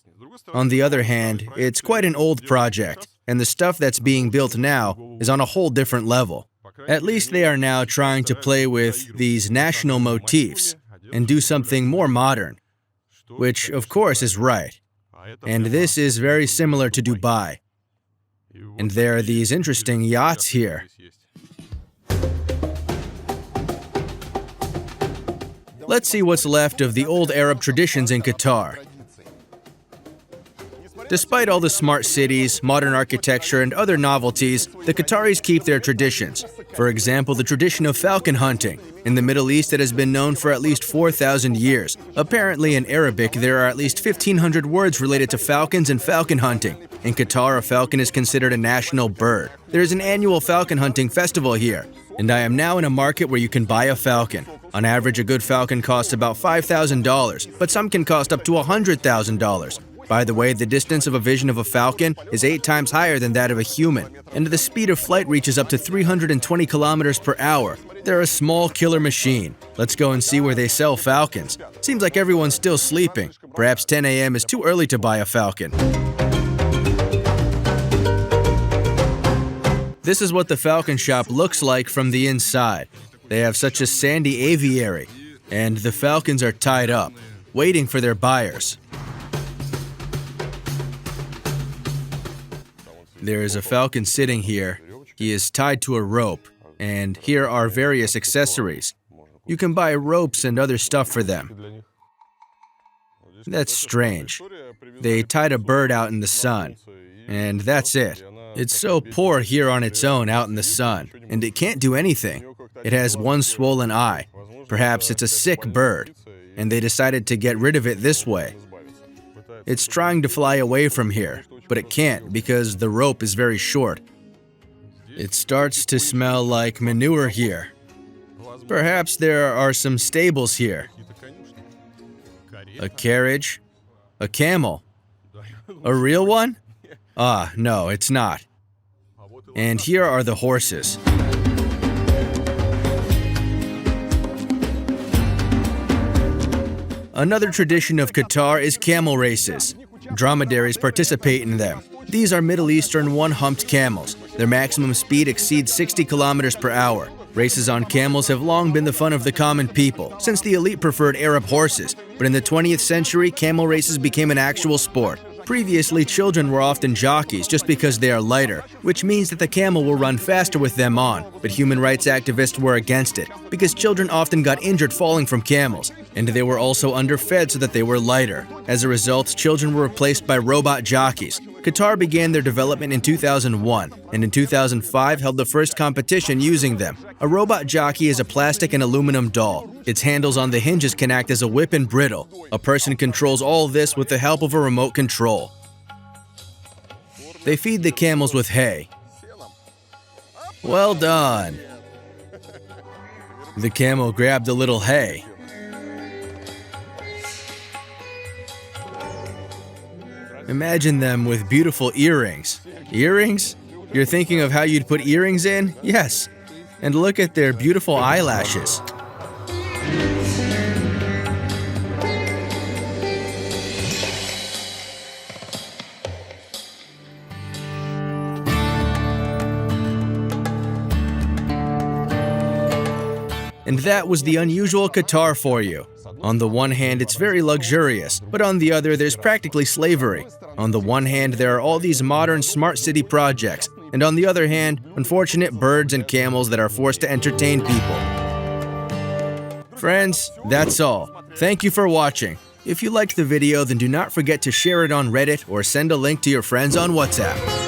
On the other hand, it's quite an old project, and the stuff that's being built now is on a whole different level. At least they are now trying to play with these national motifs and do something more modern, which of course is right. And this is very similar to Dubai. And there are these interesting yachts here. Let's see what's left of the old Arab traditions in Qatar. Despite all the smart cities, modern architecture, and other novelties, the Qataris keep their traditions. For example, the tradition of falcon hunting. In the Middle East, it has been known for at least 4,000 years. Apparently, in Arabic, there are at least 1,500 words related to falcons and falcon hunting. In Qatar, a falcon is considered a national bird. There is an annual falcon hunting festival here, and I am now in a market where you can buy a falcon. On average, a good falcon costs about $5,000, but some can cost up to $100,000. By the way, the distance of a vision of a falcon is 8 times higher than that of a human, and the speed of flight reaches up to 320 kilometers per hour. They're a small killer machine. Let's go and see where they sell falcons. Seems like everyone's still sleeping. Perhaps 10 a.m. is too early to buy a falcon. This is what the falcon shop looks like from the inside. They have such a sandy aviary, and the falcons are tied up, waiting for their buyers. There is a falcon sitting here. He is tied to a rope, and here are various accessories. You can buy ropes and other stuff for them. That's strange. They tied a bird out in the sun, and that's it. It's so poor here on its own out in the sun, and it can't do anything. It has one swollen eye. Perhaps it's a sick bird, and they decided to get rid of it this way. It's trying to fly away from here, but it can't because the rope is very short. It starts to smell like manure here. Perhaps there are some stables here. A carriage? A camel? A real one? Ah, no, it's not. And here are the horses. Another tradition of Qatar is camel races. Dromedaries participate in them. These are Middle Eastern one-humped camels. Their maximum speed exceeds 60 kilometers per hour. Races on camels have long been the fun of the common people, since the elite preferred Arab horses. But in the 20th century, camel races became an actual sport. Previously, children were often jockeys just because they are lighter, which means that the camel will run faster with them on. But human rights activists were against it, because children often got injured falling from camels, and they were also underfed so that they were lighter. As a result, children were replaced by robot jockeys. Qatar began their development in 2001, and in 2005 held the first competition using them. A robot jockey is a plastic and aluminum doll. Its handles on the hinges can act as a whip and bridle. A person controls all this with the help of a remote control. They feed the camels with hay. Well done. The camel grabbed a little hay. Imagine them with beautiful earrings. Earrings? You're thinking of how you'd put earrings in? Yes. And look at their beautiful eyelashes. And that was the unusual Qatar for you. On the one hand, it's very luxurious, but on the other, there's practically slavery. On the one hand, there are all these modern smart city projects, and on the other hand, unfortunate birds and camels that are forced to entertain people. Friends, that's all. Thank you for watching. If you liked the video, then do not forget to share it on Reddit or send a link to your friends on WhatsApp.